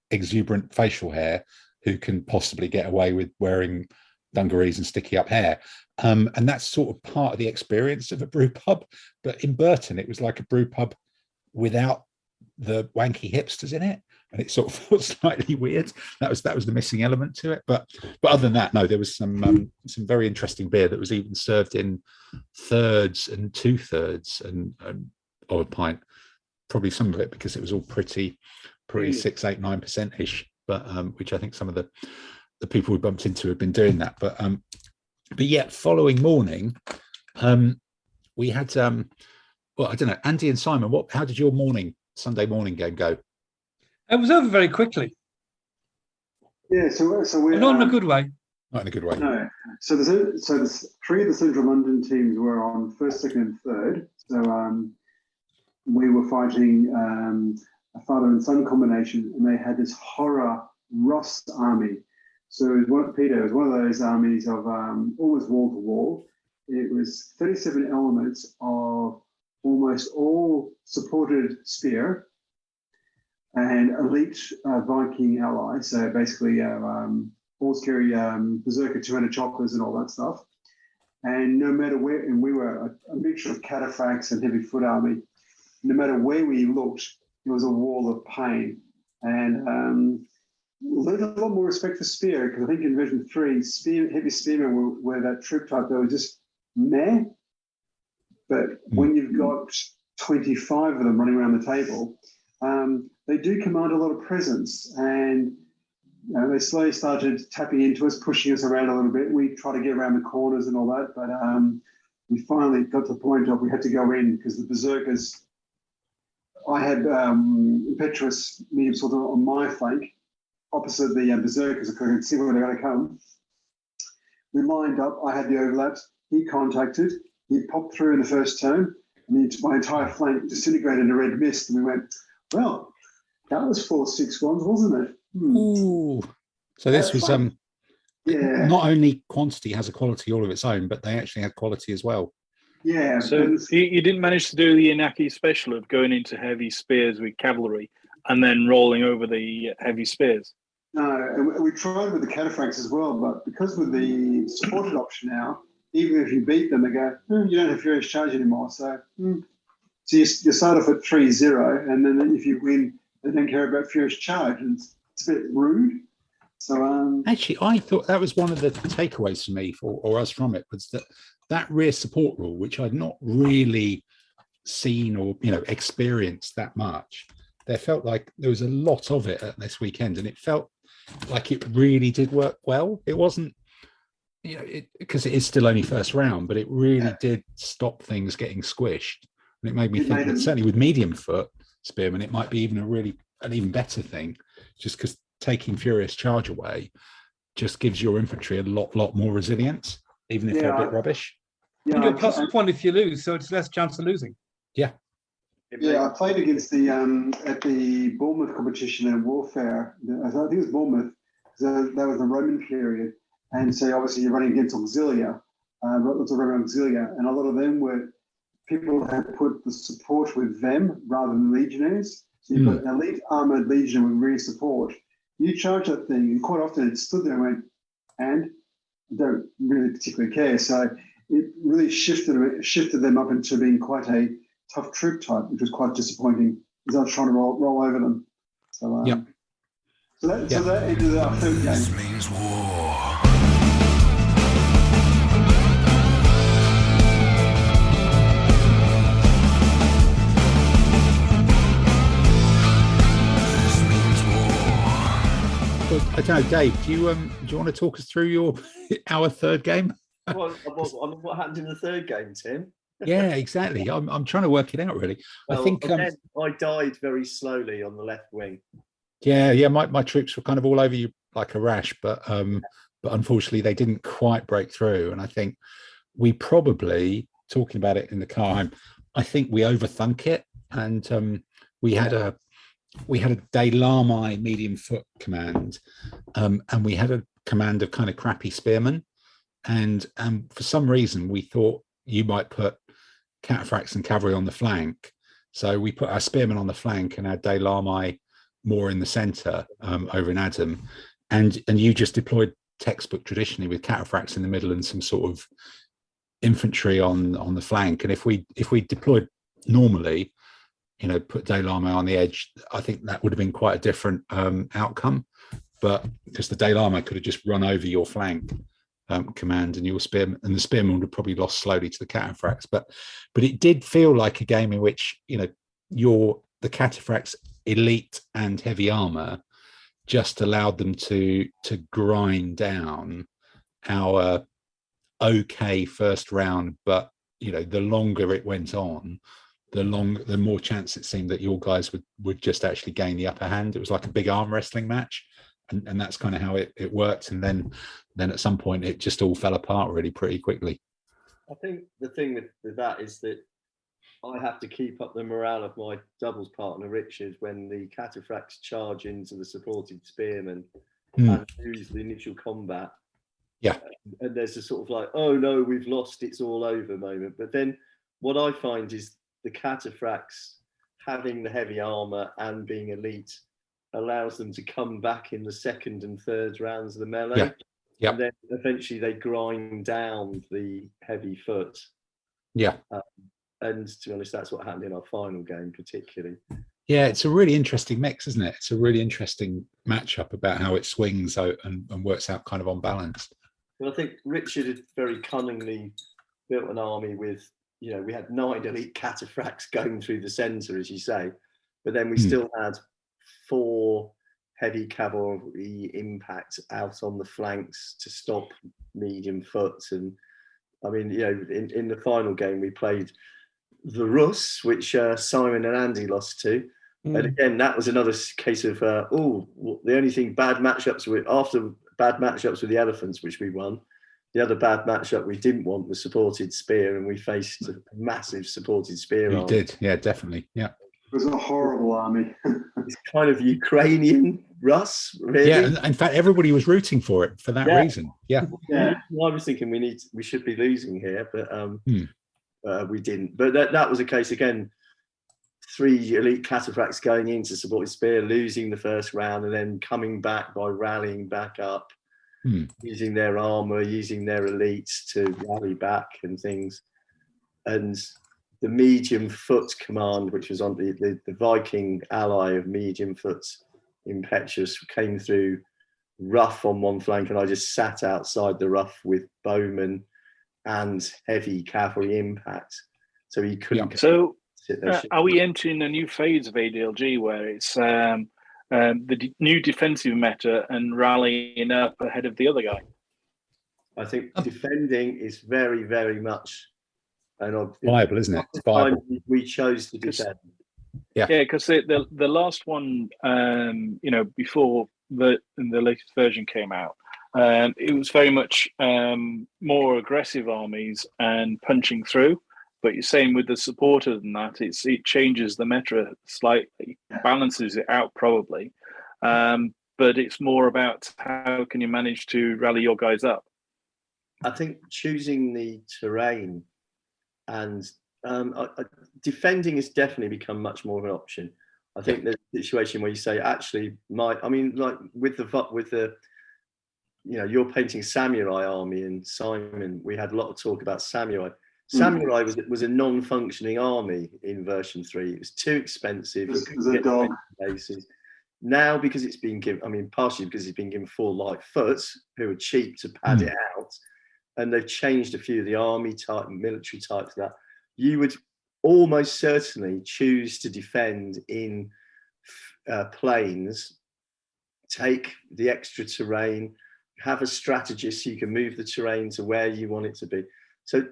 exuberant facial hair, who can possibly get away with wearing dungarees and sticky up hair. And that's sort of part of the experience of a brew pub. But in Burton, it was like a brew pub without the wanky hipsters in it. And it sort of felt slightly weird. That was the missing element to it. But other than that, no, there was some very interesting beer that was even served in thirds and 2/3 and of a pint. Probably some of it because it was all pretty 6, 8, 9% ish. But which I think some of the people we bumped into had been doing that. But yet, following morning, we had well, I don't know, Andy and Simon. How did your Sunday morning game go? It was over very quickly. Yeah, so we're Not in a good way. Not in a good way. No. So there's 3 of the Central London teams were on first, second, and third. So we were fighting a father and son combination, and they had this horror Rust army. So it was one of those armies of almost wall to wall. It was 37 elements of almost all supported spear and elite Viking allies. So basically, all carry berserker 200 choppers and all that stuff. And no matter where, and we were a mixture of cataphracts and heavy foot army. No matter where we looked, it was a wall of pain. And learned a lot more respect for spear, because I think in Version 3, heavy spearmen were that troop type that were just meh. But when you've got 25 of them running around the table, they do command a lot of presence. And they slowly started tapping into us, pushing us around a little bit. We tried to get around the corners and all that, but we finally got to the point of we had to go in because the berserkers, I had impetuous medium sword on my flank, opposite the berserkers, I could see where they were going to come. We lined up, I had the overlaps, he contacted, he popped through in the first turn, and my entire flank disintegrated in a red mist, and we went, well, that was 4-6 ones, wasn't it? Ooh. So this was yeah. Not only quantity has a quality all of its own, but they actually had quality as well. Yeah. So you didn't manage to do the Inaki special of going into heavy spears with cavalry and then rolling over the heavy spears? No, and we tried with the cataphracts as well, but because with the supported option now, even if you beat them, they go, you don't have Furious Charge anymore. So you start off at 3-0, and then if you win, they don't care about Furious Charge, and it's a bit rude. So actually, I thought that was one of the takeaways for me, or us from it, was that rear support rule, which I'd not really seen or experienced that much. There felt like there was a lot of it at this weekend, and it felt like it really did work well. It wasn't, because it is still only first round, but it really did stop things getting squished. And it made me think that certainly with medium foot spearmen, it might be even an even better thing, just because taking Furious Charge away just gives your infantry a lot more resilience, even if they're a bit rubbish. Yeah, and you're +1 if you lose, so it's less chance of losing. Yeah. Yeah, I played against the at the Bournemouth competition in Warfare. I think it was Bournemouth. So that was the Roman period, and so obviously you're running against Auxilia, lots of Roman Auxilia, and a lot of them were people had put the support with them rather than legionaries. So you've got an elite armored legionary with rear support. You charge that thing, and quite often it stood there and went, and I don't really particularly care. So it really shifted them up into being quite a tough troop type, which was quite disappointing because I was trying to roll over them. So, so that ended our third game. This means war. This means war. Well, I don't know, Dave, do you want to talk us through our third game? What happened in the third game, Tim? Yeah, exactly. I'm trying to work it out, really. Well, I think I died very slowly on the left wing. Yeah. My troops were kind of all over you like a rash, but unfortunately they didn't quite break through. And I think we probably, talking about it in the car home, I think we overthunk it, and we had a De Lamai medium foot command, and we had a command of kind of crappy spearmen, and for some reason we thought you might put cataphracts and cavalry on the flank. So we put our spearmen on the flank and our De Lamai more in the center, over in Adam. And you just deployed textbook traditionally with cataphracts in the middle and some sort of infantry on the flank. And if we deployed normally, put De Lamai on the edge, I think that would have been quite a different outcome. But because the De Lamai could have just run over your flank command, and your spearmen, and the spearmen would have probably lost slowly to the cataphracts. But it did feel like a game in which the cataphracts elite and heavy armor just allowed them to grind down our okay first round, but the longer it went on, the more chance it seemed that your guys would just actually gain the upper hand. It was like a big arm wrestling match, and that's kind of how it worked. And then at some point it just all fell apart really pretty quickly. I think the thing with that is that I have to keep up the morale of my doubles partner Richard when the cataphracts charge into the supported spearmen and lose the initial combat. Yeah. And there's a sort of like, oh no, we've lost, it's all over moment. But then what I find is the cataphracts having the heavy armor and being elite allows them to come back in the second and third rounds of the melee. Yeah. Yep. And then eventually they grind down the heavy foot. Yeah. And to be honest, that's what happened in our final game particularly. Yeah, it's a really interesting mix, isn't it? It's a really interesting matchup about how it swings out and works out kind of on balance. Well, I think Richard had very cunningly built an army with, we had 9 elite cataphracts going through the centre, as you say, but then we still had 4 heavy cavalry impact out on the flanks to stop medium foot. And I mean, in the final game, we played the Rus, which Simon and Andy lost to. And again, that was another case of, the only thing after bad matchups with the elephants, which we won. The other bad matchup we didn't want was supported spear, and we faced a massive supported spear. You did, yeah, definitely, yeah. It was a horrible army. It's kind of Ukrainian Rus, really. Yeah, in fact, everybody was rooting for it for that reason. Yeah. I was thinking we should be losing here, but we didn't. But that was a case again. 3 elite cataphracts going into supported spear, losing the first round, and then coming back by rallying back up, using their armor, using their elites to rally back and things. And the medium foot command, which was on the Viking ally of medium foot, Impetuous, came through rough on one flank, and I just sat outside the rough with bowmen and heavy cavalry impact, so he couldn't. So are we entering a new phase of ADLG where it's the new defensive meta and rallying up ahead of the other guy? I think defending is very, very much viable, isn't it? It's viable. We chose to defend. Yeah, because the last one, before the latest version came out, it was very much more aggressive armies and punching through. But you're saying with the supporter than that, it changes the meta slightly, balances it out probably. But it's more about how can you manage to rally your guys up. I think choosing the terrain and defending has definitely become much more of an option. I think there's a situation where you say, actually, with the you're painting samurai army, and Simon, we had a lot of talk about samurai. Samurai was a non-functioning army in version 3. It was too expensive. Now, because it's been given, partially because it's been given 4 light foot, who are cheap to pad it out, and they've changed a few of the army type and military types. That you would almost certainly choose to defend in plains, take the extra terrain, have a strategist so you can move the terrain to where you want it to be. So,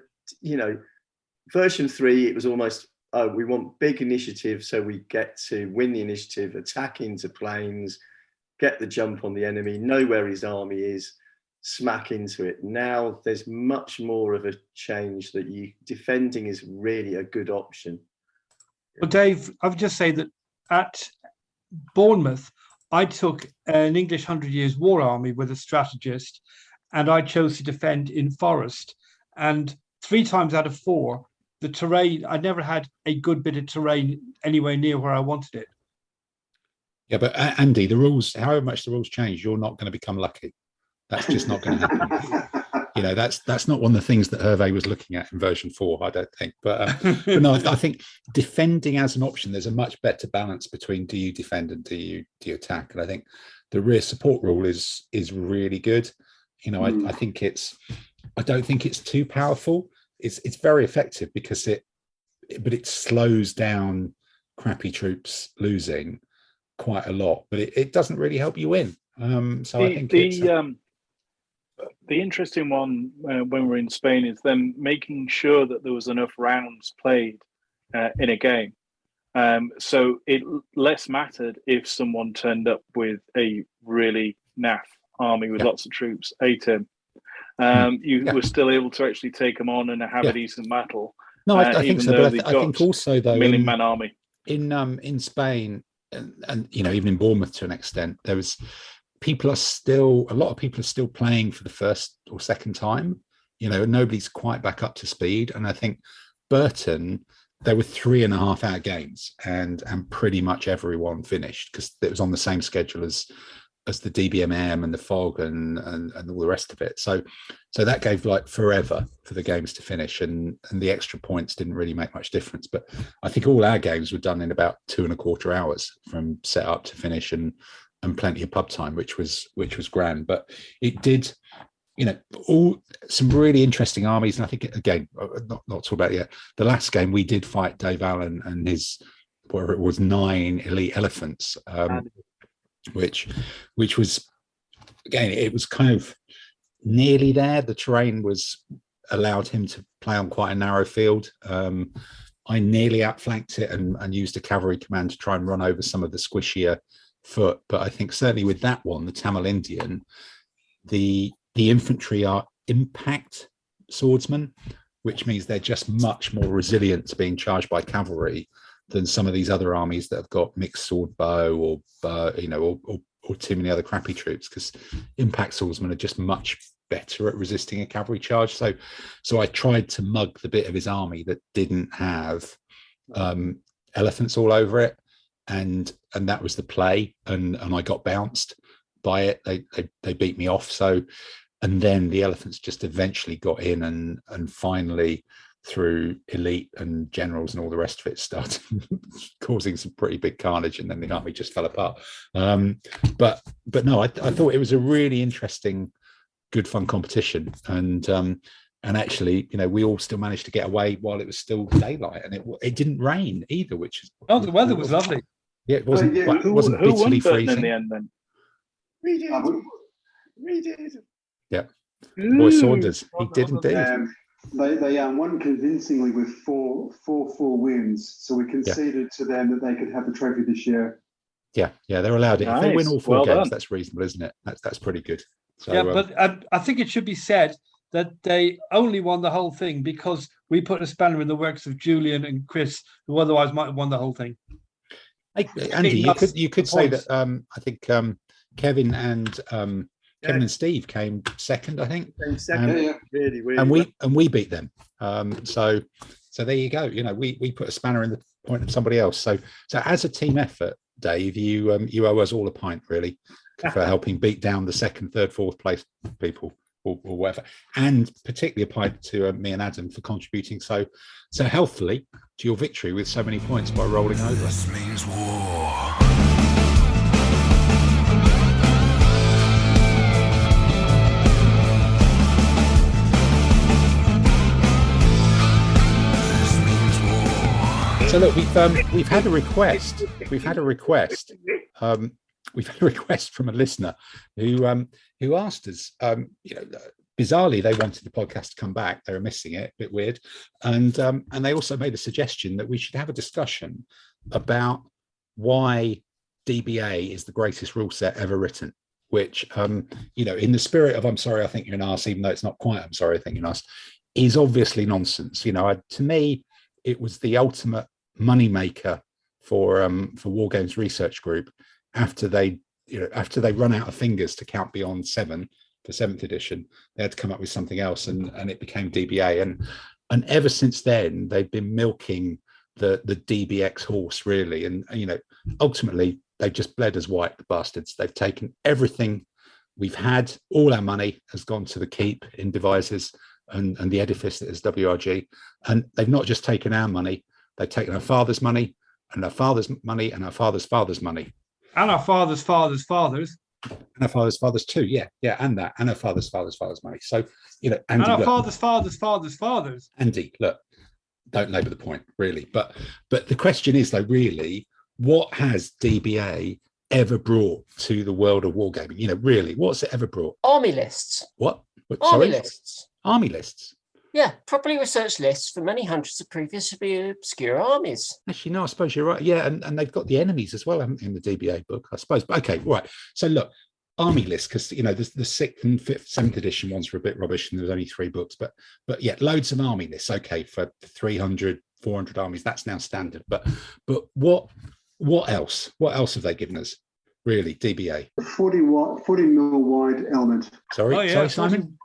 version 3, it was almost, we want big initiative so we get to win the initiative, attack into plains, get the jump on the enemy, know where his army is, smack into it. Now there's much more of a change that defending is really a good option. Well, Dave, I would just say that at Bournemouth, I took an English 100 Years' War army with a strategist, and I chose to defend in forest. And 3 times out of 4, the terrain, I never had a good bit of terrain anywhere near where I wanted it. Yeah, but Andy, the rules, however much the rules change, you're not going to become lucky. That's just not going to happen. That's not one of the things that Hervé was looking at in version 4, I don't think. But no, I think defending as an option, there's a much better balance between do you defend and do you attack. And I think the rear support rule is really good. I think I don't think it's too powerful. It's very effective because it slows down crappy troops losing, quite a lot, but it doesn't really help you win. So I think the interesting one when we're in Spain is them making sure that there was enough rounds played in a game. So it less mattered if someone turned up with a really naff army with lots of troops, Tim. You were still able to actually take them on and have a decent battle. No, I think so. But I think also though, million-man army in Spain, and even in Bournemouth to an extent, there was a lot of people are still playing for the first or second time. Nobody's quite back up to speed, and I think Burton, there were 3.5 hour games, and pretty much everyone finished because it was on the same schedule as the DBMM and the FOG and all the rest of it. So that gave like forever for the games to finish, and the extra points didn't really make much difference. But I think all our games were done in about 2.25 hours from set up to finish, and plenty of pub time, which was grand. But it did, all some really interesting armies. And I think again, not talk about it yet. The last game we did fight Dave Allen and his, whatever it was, 9 elite elephants. Which was, again, it was kind of nearly there. The terrain allowed him to play on quite a narrow field. I nearly outflanked it and used a cavalry command to try and run over some of the squishier foot. But I think certainly with that one, the Tamil Indian, the infantry are impact swordsmen, which means they're just much more resilient to being charged by cavalry than some of these other armies that have got mixed sword bow or too many other crappy troops, because impact swordsmen are just much better at resisting a cavalry charge. So I tried to mug the bit of his army that didn't have elephants all over it, and that was the play, and I got bounced by it. They beat me off. So, and then the elephants just eventually got in, and finally, through elite and generals and all the rest of it, started causing some pretty big carnage, and then the army just fell apart. But no, I thought it was a really interesting, good fun competition, and actually, we all still managed to get away while it was still daylight, and it didn't rain either, which is the weather was lovely. Yeah, it wasn't. Who wasn't bitterly freezing in the end then? We did. Yeah, Boy Saunders, he did indeed. They won convincingly with four wins, so we conceded to them that they could have the trophy this year. Yeah, they're allowed it. Nice. If they win all 4 Well games, done. that's reasonable, isn't it? That's pretty good. So, Yeah, but I think it should be said that they only won the whole thing because we put a spanner in the works of Julian and Chris, who otherwise might have won the whole thing. Hey, Andy, you could say that. I think Kevin and Steve came second. I think Came second. Really, and we beat them. So there you go. We put a spanner in the point of somebody else. So as a team effort, Dave, you owe us all a pint, really, for helping beat down the second, third, fourth place people or whatever, and particularly a pint to me and Adam for contributing so healthily to your victory with so many points by rolling over. This means war. So look, we've had a request. We've had a request from a listener who asked us. Bizarrely, they wanted the podcast to come back. They were missing it, a bit weird, and they also made a suggestion that we should have a discussion about why DBA is the greatest rule set ever written. Which, in the spirit of "I'm sorry, I think you're an arse," even though it's not quite "I'm sorry, I think you're an arse," is obviously nonsense. To me, it was the ultimate moneymaker for War Games Research Group after they run out of fingers to count beyond 7 for 7th edition. They had to come up with something else, and it became DBA, and ever since then they've been milking the DBX horse, really, and ultimately they've just bled us white, the bastards. They've taken everything we've had. All our money has gone to the keep in devices and the edifice that is WRG, and they've not just taken our money, they've taken our father's money and our father's money and our father's father's money And our father's father's fathers. and our father's father's too, and our father's father's father's money. So Andy, And our look, father's father's father's fathers. Andy, look, don't labour the point, really, but the question is though, really, what has DBA ever brought to the world of wargaming? You know, really, what's it ever brought? Army lists. What? Army lists. Army lists. Yeah, properly researched lists for many hundreds of previously obscure armies. Actually, no, I suppose you're right. Yeah, and they've got the enemies as well, haven't they, in the DBA book, I suppose. But okay, right. So look, army lists, because you know, the 6th and 5th, 7th edition ones were a bit rubbish, and there was only 3 books. But yeah, loads of army lists. Okay, for 300, 400 armies, that's now standard. But what else? What else have they given us? Really, DBA. The 40 mil wide element. Sorry, sorry, Simon.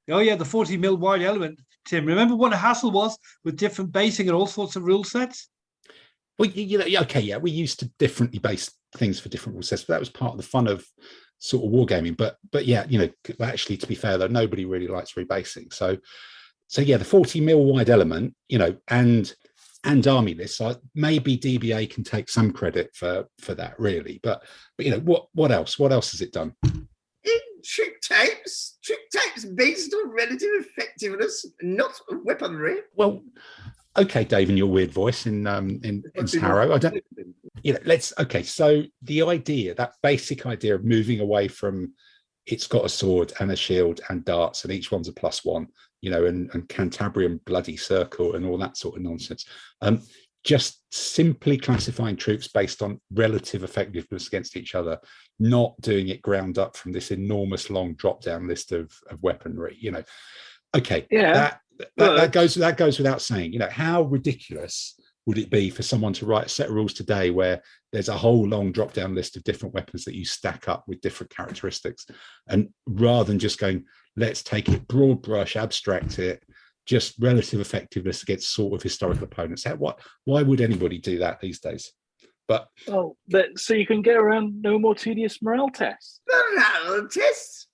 Oh yeah, the 40 mil wide element, Tim. Remember what a hassle was with different basing and all sorts of rule sets? Well, you know, okay, yeah, we used to differently base things for different rule sets, but that was part of the fun of sort of wargaming. But yeah, you know, actually, to be fair though, nobody really likes rebasing. So yeah, the 40 mil wide element, you know, and army lists, maybe DBA can take some credit for that, really. But you know, what else? What else has it done? Trick types based on relative effectiveness, not weaponry. Well, okay, Dave, in your weird voice in Harrow, I don't. You know, so the idea, that basic idea of moving away from it's got a sword and a shield and darts and each one's a +1, you know, and Cantabrian bloody circle and all that sort of nonsense. Just simply classifying troops based on relative effectiveness against each other, not doing it ground up from this enormous long drop-down list of weaponry, you know. Okay, yeah, that goes without saying. You know, how ridiculous would it be for someone to write a set of rules today where there's a whole long drop-down list of different weapons that you stack up with different characteristics, and rather than just going, let's take it broad brush, abstract it, just relative effectiveness against sort of historical opponents. Why would anybody do that these days? But so you can get around no more tedious morale tests. Morale tests.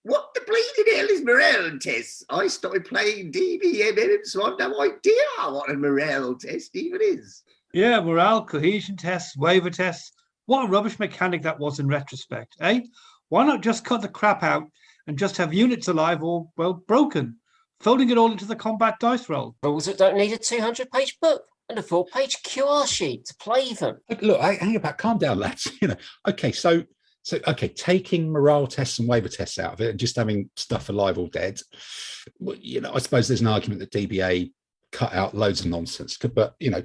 What the bleeding hell is morale tests? I started playing DBMM, so I've no idea what a morale test even is. Yeah, morale, cohesion tests, waiver tests. What a rubbish mechanic that was in retrospect, eh? Why not just cut the crap out and just have units alive or, well, broken, folding it all into the combat dice roll? Rules that don't need a 200-page book and a 4-page QR sheet to play them. Look, hang about, calm down, lads. You know, okay, so taking morale tests and waiver tests out of it and just having stuff alive or dead, well, you know, I suppose there's an argument that DBA cut out loads of nonsense, but you know,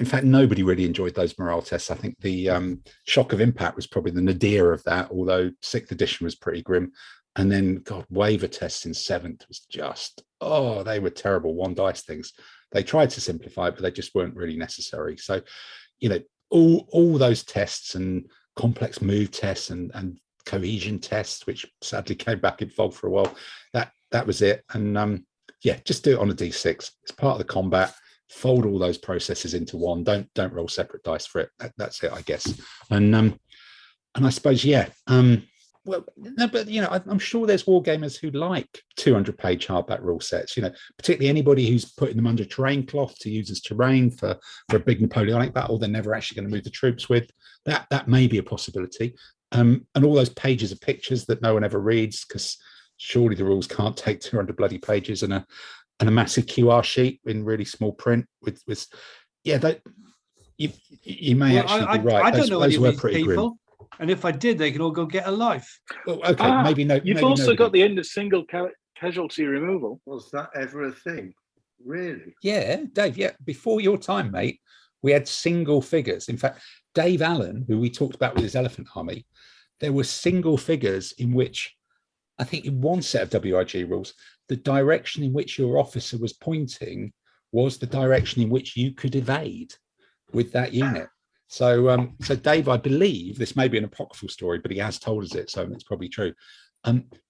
in fact, nobody really enjoyed those morale tests. I think the Shock of Impact was probably the nadir of that, although 6th edition was pretty grim. And then, God, waiver tests in 7th was just, they were terrible 1 dice things. They tried to simplify it, but they just weren't really necessary. So, you know, all those tests and complex move tests and cohesion tests, which sadly came back in fog for a while, that was it. And just do it on a D6. It's part of the combat. Fold all those processes into one. Don't roll separate dice for it. That's it, I guess. And I suppose, well, no, but you know, I'm sure there's wargamers who like 200-page hardback rule sets. You know, particularly anybody who's putting them under terrain cloth to use as terrain for a big Napoleonic battle they're never actually going to move the troops with. That may be a possibility. And all those pages of pictures that no one ever reads, because surely the rules can't take 200 bloody pages and a massive QR sheet in really small print with that you may actually be right. I don't know those any were of these pretty people. grim. And if I did, they can all go get a life. Well, okay, maybe no. You've maybe also nobody. got the end of single casualty removal. Was that ever a thing? Really? Yeah, Dave. Yeah, before your time, mate, we had single figures. In fact, Dave Allen, who we talked about with his elephant army, there were single figures in which, I think in one set of WIG rules, the direction in which your officer was pointing was the direction in which you could evade with that unit. So Dave, I believe, this may be an apocryphal story, but he has told us it, so it's probably true,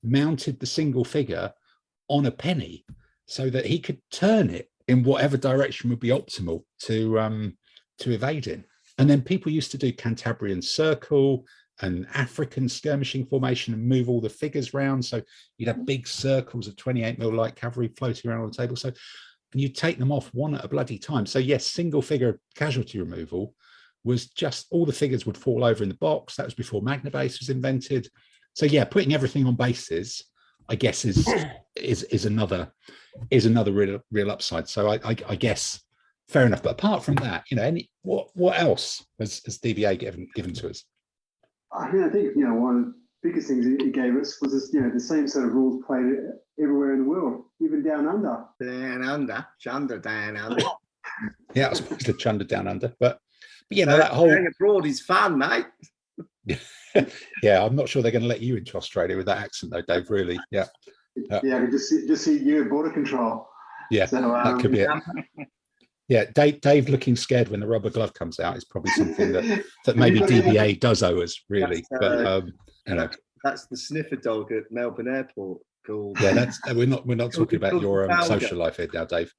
mounted the single figure on a penny so that he could turn it in whatever direction would be optimal to evade in. And then people used to do Cantabrian circle and African skirmishing formation and move all the figures round. So you'd have big circles of 28 mil light cavalry floating around on the table. So, and you'd take them off one at a bloody time. So yes, single figure casualty removal was just, all the figures would fall over in the box. That was before Magna Base was invented. So yeah, putting everything on bases, I guess, is another real upside. So I guess fair enough. But apart from that, what else has DBA given to us? I think one of the biggest things it gave us was this, the same sort of rules played everywhere in the world, even down under. Chunder down under. Yeah, I suppose the Chunder down under, but that whole going abroad is fun, mate. Yeah, I'm not sure they're going to let you into Australia with that accent, though, Dave. Really, yeah. I can just see you at border control. Yeah, so, that could be it. Yeah, Dave looking scared when the rubber glove comes out is probably something that maybe DBA does owe us, really. That's the sniffer dog at Melbourne Airport called. Yeah, we're not talking about your social life here now, Dave.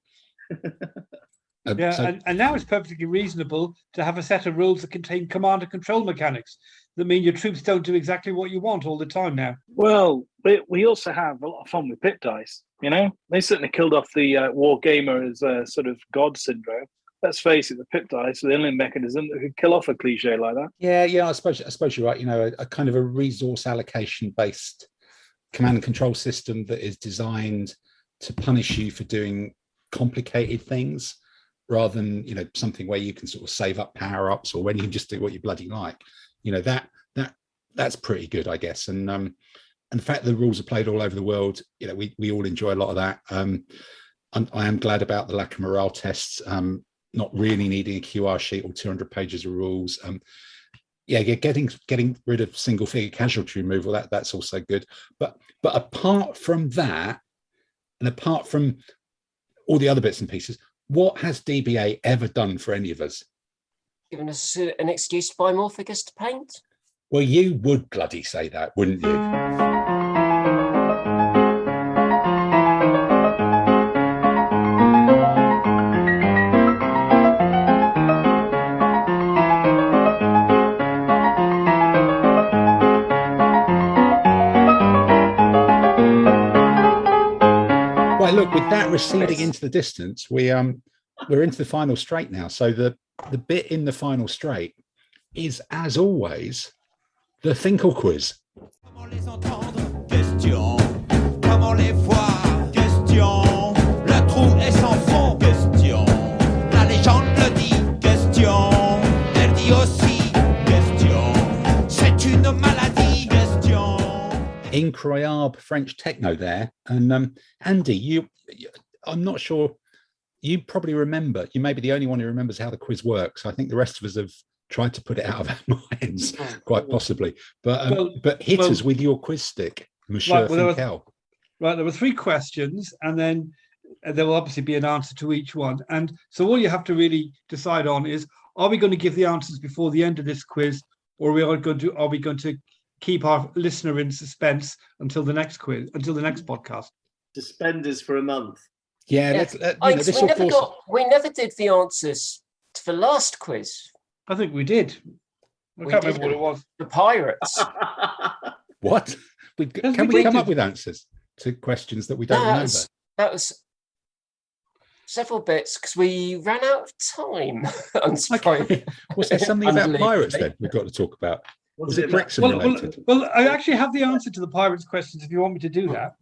And now it's perfectly reasonable to have a set of rules that contain command and control mechanics that mean your troops don't do exactly what you want all the time now. Well, we also have a lot of fun with pit dice. They certainly killed off the war gamer as a sort of god syndrome. Let's face it, the pit dice are the only mechanism that could kill off a cliche like that. Yeah, I suppose you're right. A kind of a resource allocation based command and control system that is designed to punish you for doing complicated things, rather than something where you can sort of save up power ups, or when you can just do what you bloody like. That's pretty good, I guess. And the fact that the rules are played all over the world, we all enjoy a lot of that. I am glad about the lack of morale tests, not really needing a QR sheet or 200 pages of rules. Getting rid of single figure casualty removal, that's also good. But apart from that, and apart from all the other bits and pieces, what has DBA ever done for any of us? Given us an excuse to buy more figures to paint? Well, you would bloody say that, wouldn't you? Right, look, with that receding into the distance, we're into the final straight now. So the bit in the final straight is, as always, the Thinkle quiz. Comment les entendre? Question. Comment les voir? Question. Le trou est sans fond? Question. La légende le dit? Question. Elle dit aussi? Question. C'est une maladie? Question. Incroyable French techno there. And Andy, I'm not sure, you probably remember, you may be the only one who remembers how the quiz works. I think the rest of us have tried to put it out of our minds, quite possibly. But hit us with your quiz stick, Monsieur Finkel. Right, there were 3 questions, and then there will obviously be an answer to each one. And so all you have to really decide on is, are we going to give the answers before the end of this quiz, or are we going to keep our listener in suspense until the next quiz, until the next podcast? Suspenders for a month. Yeah, we never did the answers to the last quiz. I think we did. I can't remember what it was. The pirates. What? Can we come up with answers to questions that we don't remember? That was several bits because we ran out of time. Okay. Was there something about pirates then we've got to talk about? Was it Brexit related? Well, I actually have the answer to the pirates questions if you want me to do that.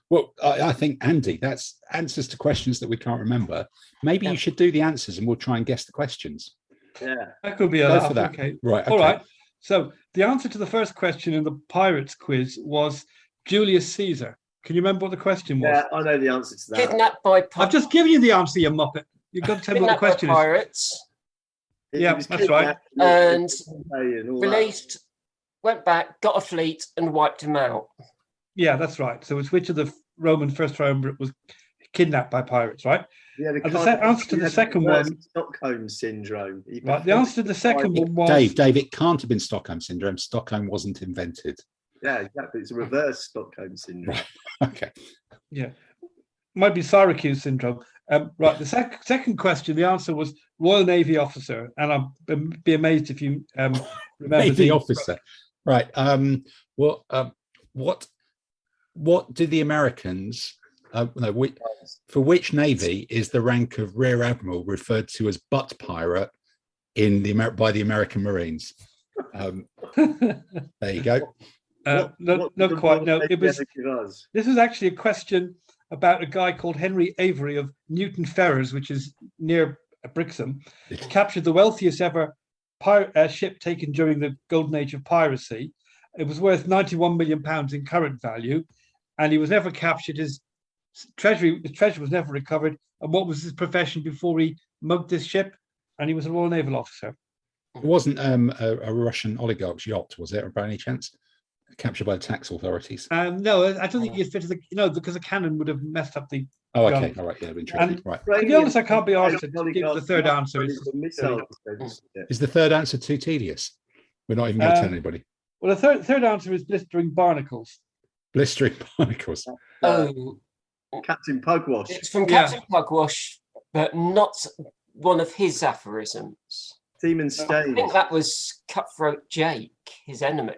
Well, I think, Andy, that's answers to questions that we can't remember. Maybe you should do the answers and we'll try and guess the questions. Yeah. That could be a laugh. For that. Okay. Right. Okay. All right. So the answer to the first question in the pirates quiz was Julius Caesar. Can you remember what the question was? Yeah, I know the answer to that. Kidnapped by pirates. I've just given you the answer, you muppet. You've got to tell me what the question is. Pirates. Yeah, that's right. And released, went back, got a fleet, and wiped him out. Yeah, that's right. So it's which of the first Roman was kidnapped by pirates, right? Yeah, and the answer to the second one, Stockholm syndrome. Right, the answer to the second one was Dave. It can't have been Stockholm syndrome. Stockholm wasn't invented. Yeah, exactly. It's a reverse Stockholm syndrome. Right. Okay. Yeah, might be Syracuse syndrome. Right. The second question, the answer was Royal Navy officer, and I'll be amazed if you remember Navy officer. Right. What do the Americans? For which navy is the rank of rear admiral referred to as butt pirate by the American Marines? There you go. Not quite. No, it was. This was actually a question about a guy called Henry Avery of Newton Ferrers, which is near at Brixham, captured the wealthiest ever ship taken during the golden age of piracy. It was worth £91 million in current value, and he was never captured. His treasure was never recovered. And what was his profession before he mugged this ship? And he was a Royal Naval officer. It wasn't a Russian oligarch's yacht, was it, or by any chance? Captured by the tax authorities? No, I don't think it fitted because the cannon would have messed up the. Oh, okay, all right, yeah, been tricky. Right. To be honest, I can't be asked to give the third answer. Is the third answer too tedious? We're not even going to tell anybody. Well, the third answer is blistering barnacles. Blistering barnacles. Captain Pugwash. It's from Captain Pugwash, but not one of his aphorisms. Demon Stain. I think that was Cutthroat Jake, his enemy.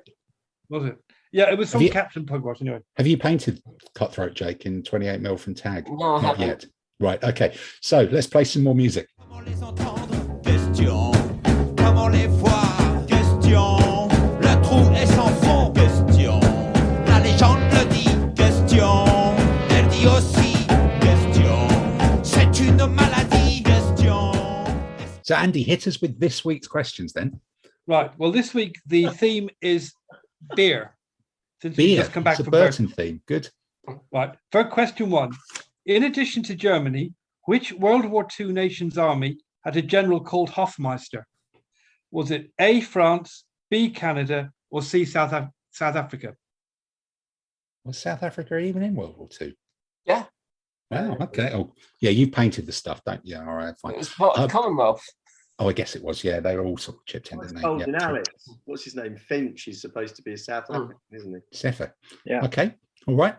Was it? Yeah, it was from Captain Pugwash anyway. Have you painted Cutthroat Jake in 28mm from Tag? No, I haven't. Not yet. Right, okay. So let's play some more music. Comment les entendre? Question. Comment les voir? Question. Le trou est sans fond? Question. La légende le dit? Question. Elle dit aussi? Question. C'est une maladie? Question. So Andy, hit us with this week's questions then. Right. Well, this week the theme is beer. Since Beer. we just come back It's a from Burton theme. Good. Right. For question 1, in addition to Germany, which World War II nation's army had a general called Hofmeister? Was it A, France, B, Canada, or C, South Africa? Was South Africa even in World War II? Yeah. Wow, okay. Oh, yeah, you painted the stuff, don't you? All right, fine. It was part of the Commonwealth. Oh, I guess it was. Yeah, they were all sort of chipped in, didn't they? Golden Alex. What's his name? Finch. He's supposed to be a South African, isn't he? Sefer. Yeah. Okay. All right.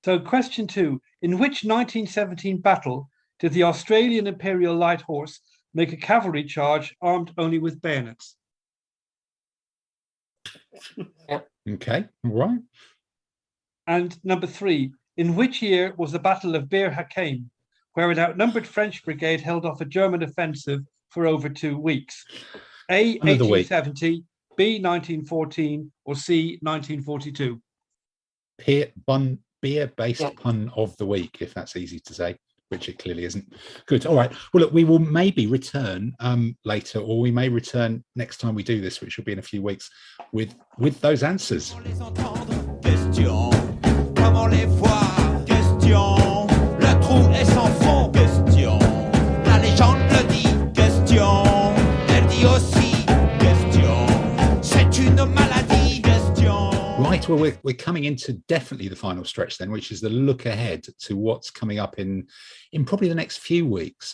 So question 2, in which 1917 battle did the Australian Imperial Light Horse make a cavalry charge armed only with bayonets? Okay. All right. And number 3, in which year was the Battle of Bir Hakeim, where an outnumbered French brigade held off a German offensive for over 2 weeks? A, 1870, B, 1914, or C, 1942? Beer-based pun of the week, if that's easy to say, which it clearly isn't. Good. All right. Well, look, we will maybe return later, or we may return next time we do this, which will be in a few weeks, with those answers. Question. Comment les voir? Question. Le trou est sans fond? Question. La légende le dit? Question. Elle dit aussi? Question. C'est une maladie? Question. Right, well, we're coming into definitely the final stretch then, which is the look ahead to what's coming up in probably the next few weeks.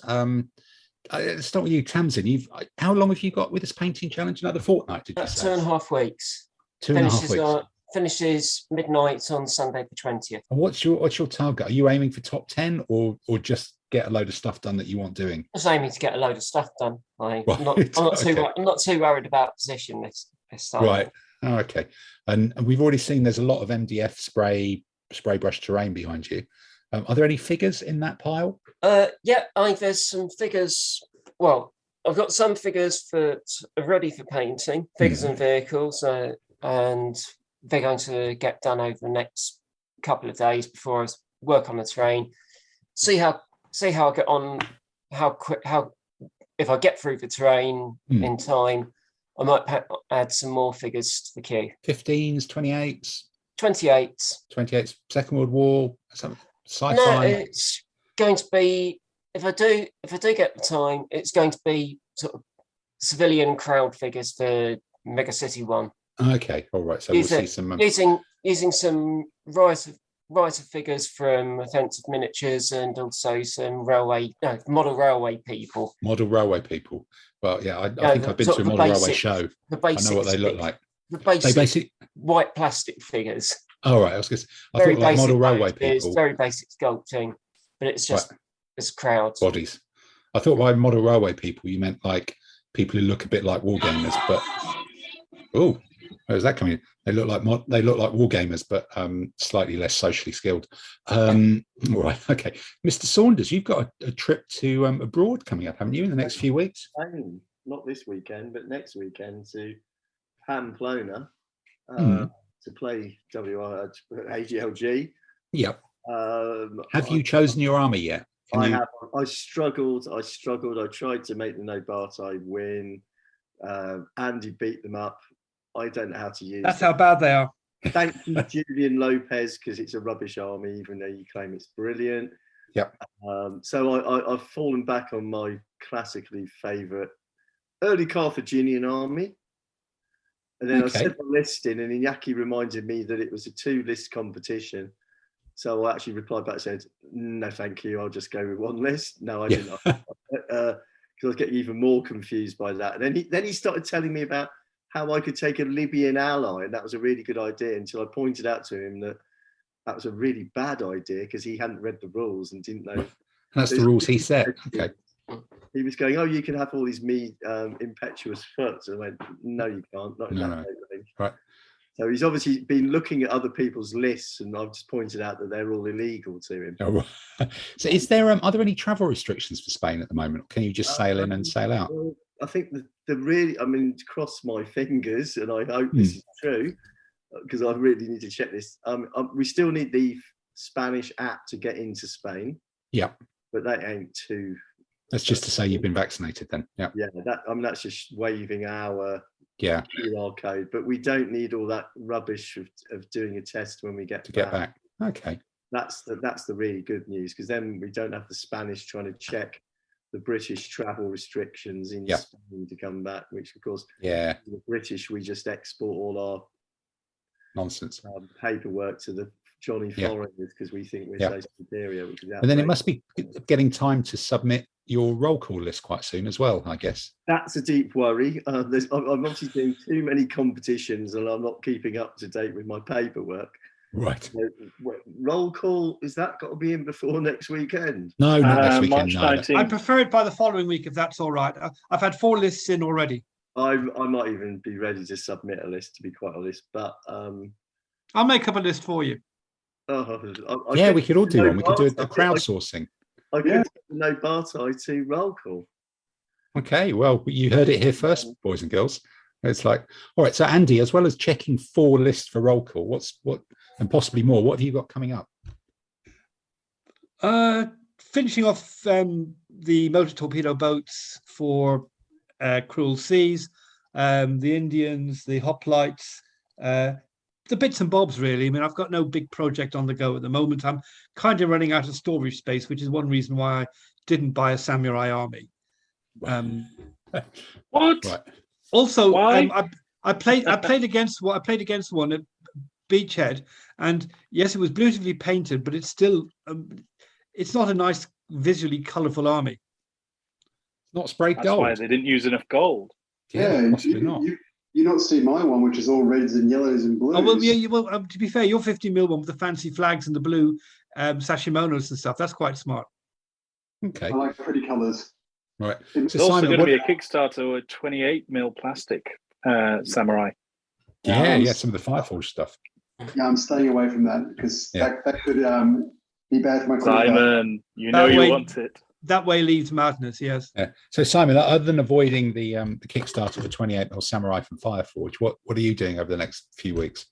Let's start with you, Tamsin. How long have you got with this painting challenge? Another fortnight, did you say? 2.5 weeks. 2.5 weeks. Finishes midnight on Sunday the 20th. And what's your target? Are you aiming for top 10 or just get a load of stuff done that you want doing? I was aiming to get a load of stuff done. I'm not too worried about position this time. Right. Oh, okay. And we've already seen there's a lot of MDF spray brush terrain behind you. Are there any figures in that pile? There's some figures. Well, I've got some figures ready for painting, figures and vehicles, and they're going to get done over the next couple of days before I work on the terrain. See how I get on. If I get through the terrain in time, I might add some more figures to the queue. 15s, 28s, 28s, Second World War, some sci-fi. No, it's going to be, if I do get the time, it's going to be sort of civilian crowd figures for Mega City 1. Okay, all right. So we'll see some using some writer figures from Offensive Miniatures and also some model railway people. Model railway people. Well, yeah, I think I've been to a model railway show. I know what they look like. The basic white plastic figures. Oh, right. I thought like model railway people. It's very basic sculpting, but it's just it's crowds. Bodies. I thought by model railway people you meant like people who look a bit like wargamers, but where's that coming in? They look like wargamers, but slightly less socially skilled. All right, okay. Mr. Saunders, you've got a trip to abroad coming up, haven't you, in the next few weeks? Not this weekend, but next weekend to Pamplona to play AGLG. Yep. Have you chosen your army yet? I struggled. I tried to make the no-Bartai win. Andy beat them up. I don't know how to use That's how bad they are. Thank you, Julian Lopez, because it's a rubbish army, even though you claim it's brilliant. Yep. So I've fallen back on my classically favourite early Carthaginian army. And then I sent the list in, and Iñaki reminded me that it was a 2-list competition. So I actually replied back and said, no, thank you. I'll just go with 1 list. No, I didn't. Because I was getting even more confused by that. And then he started telling me about how I could take a Libyan ally. And that was a really good idea until I pointed out to him that was a really bad idea because he hadn't read the rules and didn't know. That's the rules he set. Okay. He was going, oh, you can have all these impetuous foots. And I went, no, you can't. Not in that way. Right. So he's obviously been looking at other people's lists, and I've just pointed out that they're all illegal to him. Oh, right. So are there any travel restrictions for Spain at the moment? Or can you just sail in and sail out? Well, I think cross my fingers, and I hope this is true, because I really need to check this. We still need the Spanish app to get into Spain. Yeah. But that ain't too... That's just to say you've been vaccinated then. Yeah. Yeah, that's just waving our QR code, but we don't need all that rubbish of doing a test when we get back. Okay. That's the really good news, because then we don't have the Spanish trying to check the British travel restrictions in Spain to come back, which of course, the British, we just export all our nonsense paperwork to the Johnny foreigners because we think we're so superior. And then it must be getting time to submit your roll call list quite soon as well, I guess. That's a deep worry. I'm obviously doing too many competitions and I'm not keeping up to date with my paperwork. Right. Roll call, is that got to be in before next weekend? No, not next weekend. March 19th. I prefer it by the following week if that's all right. I've had 4 lists in already. I might even be ready to submit a list, to be quite honest, but I'll make up a list for you. We could all do one. We could do a crowdsourcing. I could no Bartai to roll call. Okay, well, you heard it here first, boys and girls. It's like, all right. So, Andy, as well as checking 4 lists for roll call, what and possibly more, what have you got coming up? Finishing off the motor torpedo boats for Cruel Seas, the Indians, the hoplites. The bits and bobs, really. I mean, I've got no big project on the go at the moment. I'm kind of running out of storage space, which is one reason why I didn't buy a samurai army. What? Right. Also, I played against one at Beachhead, and yes, it was beautifully painted, but it's still it's not a nice, visually colourful army. Not sprayed That's gold. why they didn't use enough gold. Yeah, possibly not. You not see my one, which is all reds and yellows and blues. Oh well, yeah. Well, to be fair, your 50mm one with the fancy flags and the blue sashimonos and stuff. That's quite smart. Okay. I like pretty colours. Right. There's So, also Simon, going to be a Kickstarter with 28mm plastic samurai. yeah, some of the Fireforge stuff. Yeah, I'm staying away from that because that could be bad for my Simon, you know you want it. That way leads madness, yes. Yeah. So, Simon, other than avoiding the Kickstarter for 28mm Samurai from Fireforge, what are you doing over the next few weeks?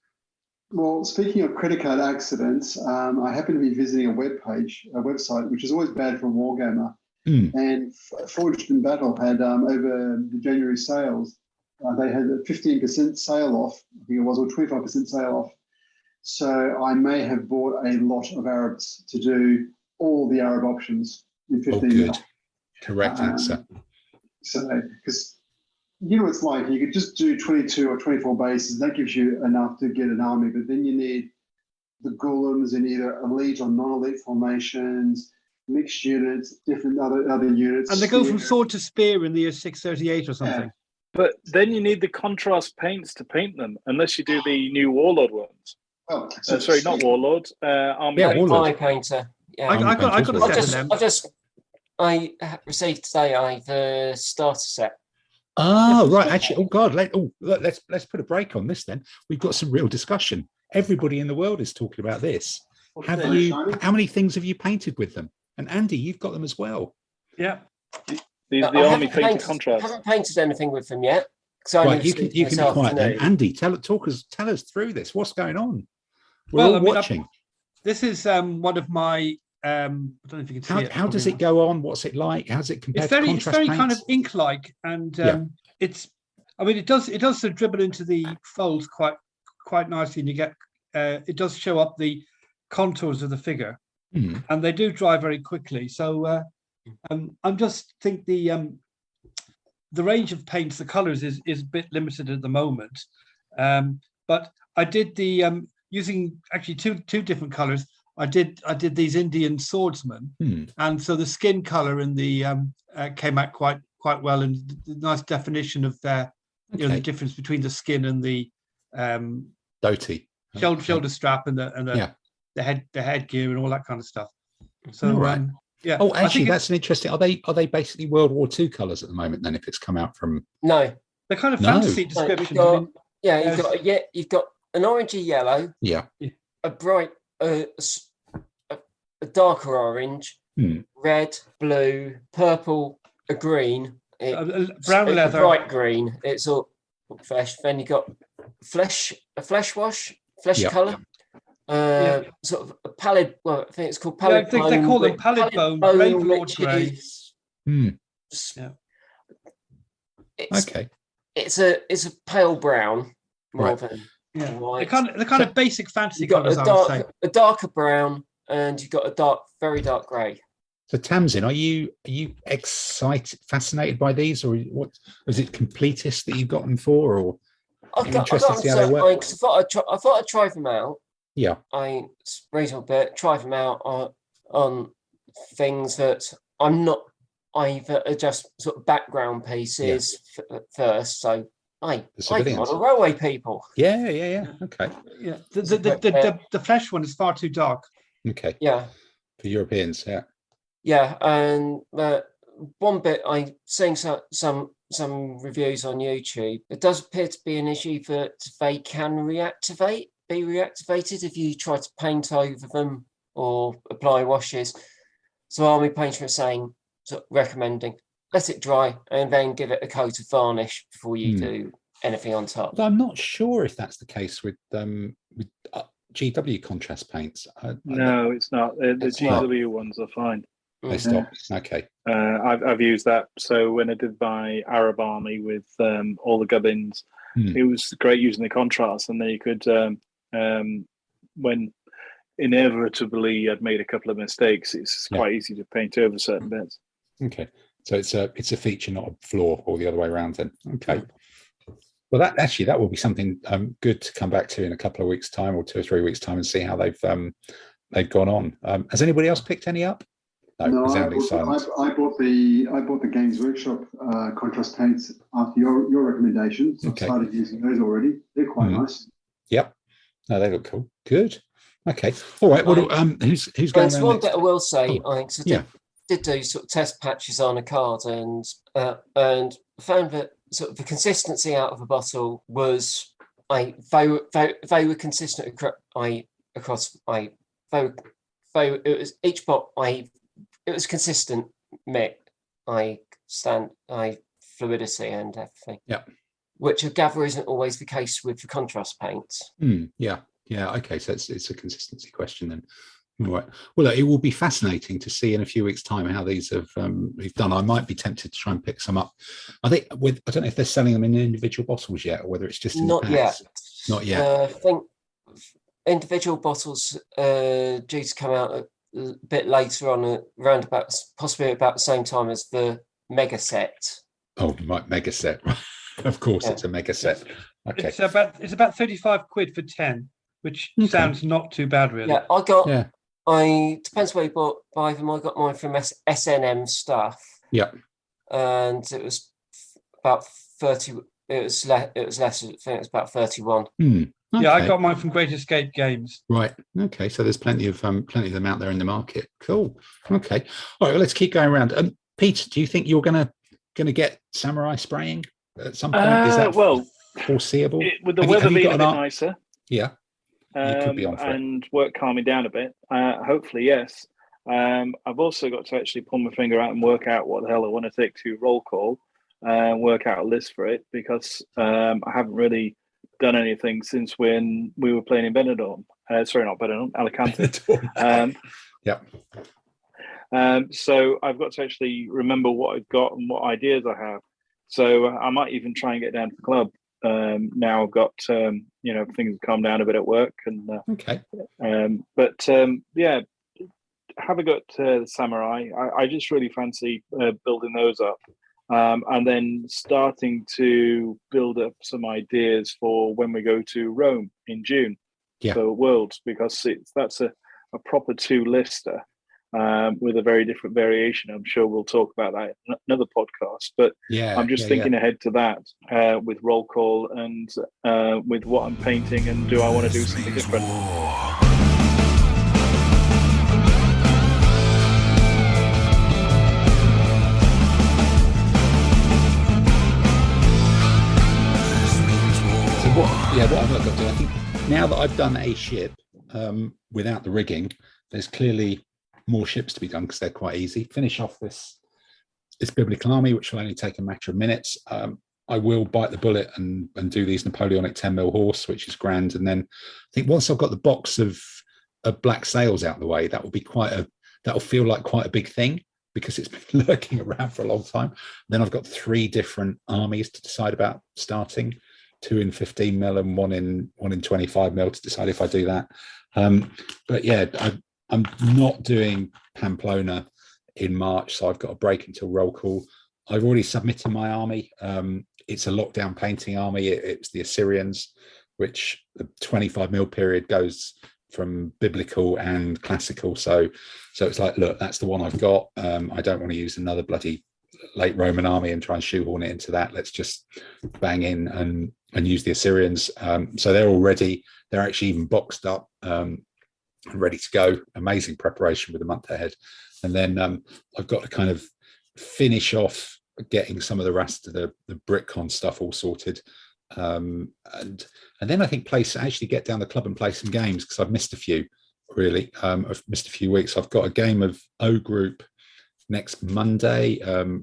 Well, speaking of credit card accidents, I happen to be visiting a website, which is always bad for a wargamer. And Forged in Battle had over the January sales, they had a 15% sale off, I think it was, or 25% sale off. So I may have bought a lot of Arabs to do all the Arab options in 15 good. Correct answer. So, because you know, it's like you could just do 22 or 24 bases. That gives you enough to get an army, but then you need the golems in either elite or non-elite formations, mixed units, different other units. And they go from sword to spear in the year 638 or something. Yeah. But then you need the contrast paints to paint them, unless you do the new Warlord ones. Well, sorry, not Warlord. Army Yeah, Painter. Warlord. Army Painter. Yeah. I got a set of them. I received today the starter set. Oh, right. Actually, oh God, let's put a break on this then. We've got some real discussion. Everybody in the world is talking about this. How many things have you painted with them? And Andy, you've got them as well. Yeah. The Army Painter contrast. I haven't painted anything with them yet. Right, you can be quiet then. Andy, tell us through this. What's going on? We're all watching. This is one of my I don't know if you can see it. How does it go on? What's it like? How's it compared It's to very contrast paints? kind of ink-like, and it's. I mean, it does sort of dribble into the folds quite nicely, and you get it does show up the contours of the figure, and they do dry very quickly. So I'm just think the range of paints, the colours is a bit limited at the moment, but I did the using actually two different colours. I did these Indian swordsmen, and so the skin colour in the came out quite well, and the nice definition of their the difference between the skin and the dhoti, shoulder strap and the headgear and all that kind of stuff. So yeah. Oh, actually, that's an interesting. Are they basically World War II colours at the moment? Then, if it's come out from No, they're kind of fantasy descriptions. You've got an orangey yellow. Yeah. A bright, a darker orange, red, blue, purple, a green, brown leather, bright green. It's all flesh. Then you got a flesh wash, colour. Sort of a pallid. Well, I think it's called pallid. I think they call them pallid bone, Brave Lord grey. It's a pale brown more than white. The kind of basic fantasy You got colours. a darker brown, and you got a very dark grey. So Tamsin, are you fascinated by these, or what? Was it completist that you got them for, or interested to see how they work? I thought I'd try them out. Yeah, I reasonable bit try them out on things that I'm not either just sort of background pieces first. So I model railway people. Yeah. Okay. Yeah, the flesh one is far too dark. Okay. Yeah. For Europeans, yeah. Yeah, and one bit I seeing some reviews on YouTube. It does appear to be an issue that they can be reactivated if you try to paint over them or apply washes. So Army Painter is saying, recommending, let it dry and then give it a coat of varnish before you do anything on top. But I'm not sure if that's the case with GW contrast paints. No, it's not. The GW ones are fine. They stop. Okay. I've used that. So when I did my Arab Army with all the gubbins, it was great using the contrast, and then you could, when inevitably I'd made a couple of mistakes, it's quite easy to paint over certain bits. Okay. So it's a feature, not a flaw, or the other way around then. Okay. Well, that will be something good to come back to in a couple of weeks' time, or 2 or 3 weeks' time, and see how they've gone on. Has anybody else picked any up? No, I bought the Games Workshop contrast paints after your recommendations. So I started using those already. They're quite nice. Yep. No, they look cool. Good. Okay. All right. Well, who's going? There's one bit I will say. I did do sort of test patches on a card, and found that sort of the consistency out of a bottle was they were consistent across it was each bottle it was consistent fluidity and everything. Yeah. Which I gather isn't always the case with the contrast paints. Yeah. Okay, so it's a consistency question then. All right. Well, it will be fascinating to see in a few weeks' time how these have done. I might be tempted to try and pick some up. I think I don't know if they're selling them in individual bottles yet, or whether it's just in not packs. Yet. Not yet. I think individual bottles due to come out a bit later on, around about possibly about the same time as the mega set. Oh, right, mega set. Of course, it's a mega set. Okay, it's about 35 quid for 10, which sounds not too bad, really. Yeah, I got. Yeah. Depends where you buy them. I got mine from SNM Stuff. Yeah, and it was about 30. It was less. I think it was about 31. Okay. Yeah, I got mine from Great Escape Games. Right. Okay. So there's plenty of them out there in the market. Cool. Okay. All right. Well, let's keep going around. Peter, do you think you're gonna get samurai spraying at some point? Is that foreseeable? With the weather being a bit nicer. Yeah. You could be on for and work calming down a bit. Hopefully, yes. I've also got to actually pull my finger out and work out what the hell I want to take to roll call, work out a list for it, because I haven't really done anything since when we were playing in Benidorm. Sorry, not Benidorm, Alicante. Yep. So I've got to actually remember what I've got and what ideas I have. So I might even try and get down to the club. Now I've got, things have calmed down a bit at work. And Okay. Yeah, have a go at the Samurai. I just really fancy building those up. And then starting to build up some ideas for when we go to Rome in June for Worlds, because that's a proper 2-lister with a very different variation. I'm sure we'll talk about that in another podcast. But I'm just thinking ahead to that with roll call and with what I'm painting, and do I want to do something different? What I've got to do, I think now that I've done a ship without the rigging, there's clearly more ships to be done because they're quite easy. Finish off this biblical army, which will only take a matter of minutes. I will bite the bullet and do these Napoleonic 10mm horse, which is grand. And then I think once I've got the box of black sails out the way, that'll feel like quite a big thing, because it's been lurking around for a long time. Then I've got 3 different armies to decide about starting. 2 in 15mm and one in 25mm to decide if I do that. But yeah, I'm not doing Pamplona in March, so I've got a break until roll call. I've already submitted my army. It's a lockdown painting army. It's the Assyrians, which the 25mm period goes from biblical and classical. So it's like, look, that's the one I've got. I don't want to use another bloody late Roman army and try and shoehorn it into that. Let's just bang in and use the Assyrians. So they're actually even boxed up and ready to go. Amazing preparation with a month ahead. And then I've got to kind of finish off getting some of the rest of the BritCon stuff all sorted. And then I think actually get down the club and play some games, because I've missed a few, really. I've missed a few weeks. I've got a game of O Group next Monday,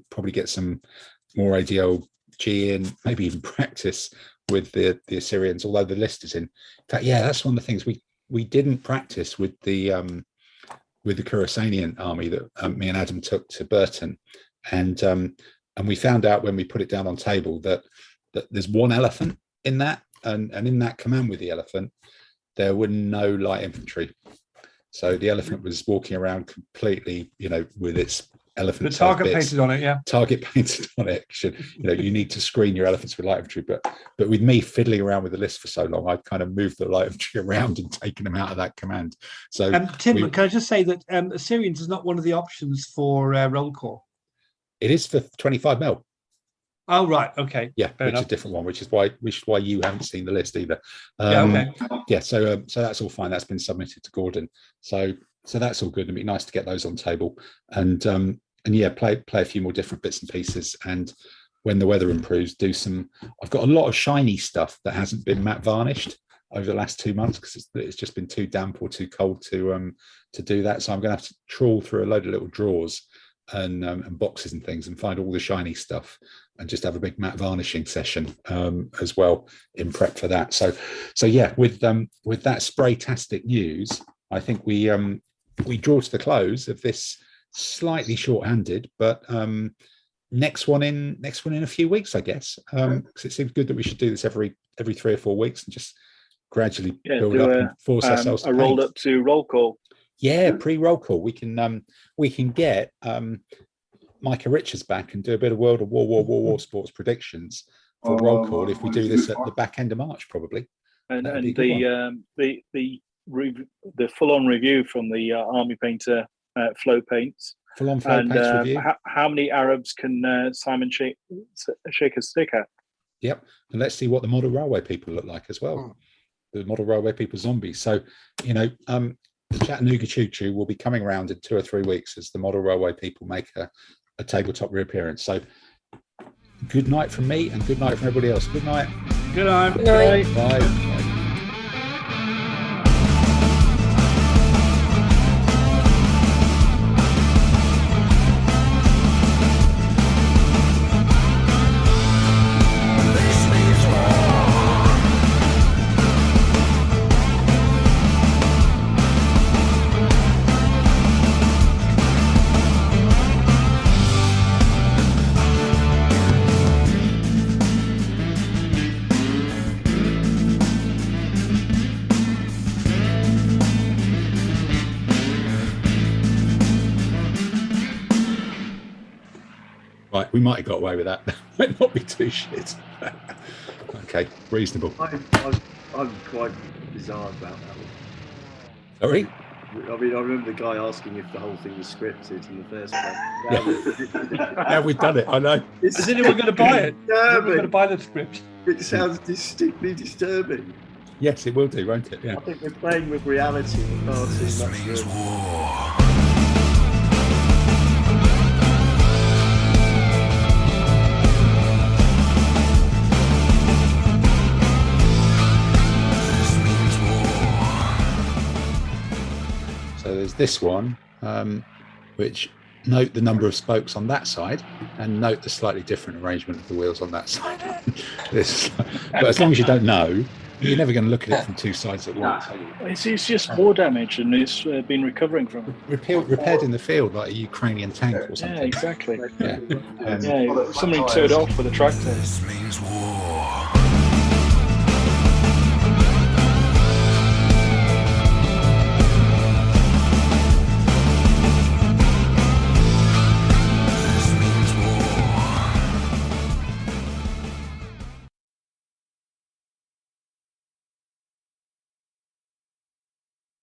probably get some more ADLG in, maybe even practice with the Assyrians, although the list is in. In fact, that's one of the things we didn't practice with the Khurasanian army that me and Adam took to Burton, and we found out when we put it down on table that there's one elephant in that, and in that command with the elephant there were no light infantry. So the elephant was walking around completely, with its elephant. The target painted on it, yeah. Target painted on it. You need to screen your elephants with light infantry, but with me fiddling around with the list for so long, I've kind of moved the light infantry around and taken them out of that command. So, Tim, can I just say that Assyrians is not one of the options for roll call? It is for 25mm. Oh, right. Okay. Yeah, which is a different one, which is why you haven't seen the list either. So that's all fine. That's been submitted to Gordon. So that's all good. It'd be nice to get those on table and play a few more different bits and pieces. And when the weather improves, do some. I've got a lot of shiny stuff that hasn't been matte varnished over the last 2 months because it's just been too damp or too cold to do that. So I'm going to have to trawl through a load of little drawers and boxes and things and find all the shiny stuff and just have a big matte varnishing session as well in prep for that. So yeah, with that spray-tastic news, I think we draw to the close of this slightly short-handed, but next one in a few weeks, I guess, because it seems good that we should do this every 3 or 4 weeks and just gradually build up and force ourselves to rolled up to roll call. Yeah, pre-roll call. We can get Micah Richards back and do a bit of World of War sports predictions for roll call if we do this at the back end of March, probably. And the full-on review from the Army Painter Flow Paints. Full-on Flow Paints review. How many Arabs can Simon shake a stick at? Yep, and let's see what the model railway people look like as well. The model railway people zombies. So the Chattanooga Choo Choo will be coming around in 2 or 3 weeks as the model railway people make a tabletop reappearance. So good night from me and good night from everybody else. Good night. Good night. Good night. Bye. Right, we might have got away with that. Might not be too shit. Okay, reasonable. I'm quite bizarre about that one. Sorry? I mean, I remember the guy asking if the whole thing was scripted in the first place. Now we've done it, I know. Is anyone going to buy it? Is anyone going to buy the script? It sounds distinctly disturbing. Yes, it will do, won't it? Yeah. I think we're playing with reality far too much. So there's this one, which note the number of spokes on that side and note the slightly different arrangement of the wheels on that side. But as long as you don't know, you're never going to look at it from two sides at once. It's just war damage, and it's been recovering from it. Repaired in the field like a Ukrainian tank or something. Yeah, exactly. Yeah. Somebody towed off with a tractor. This means war.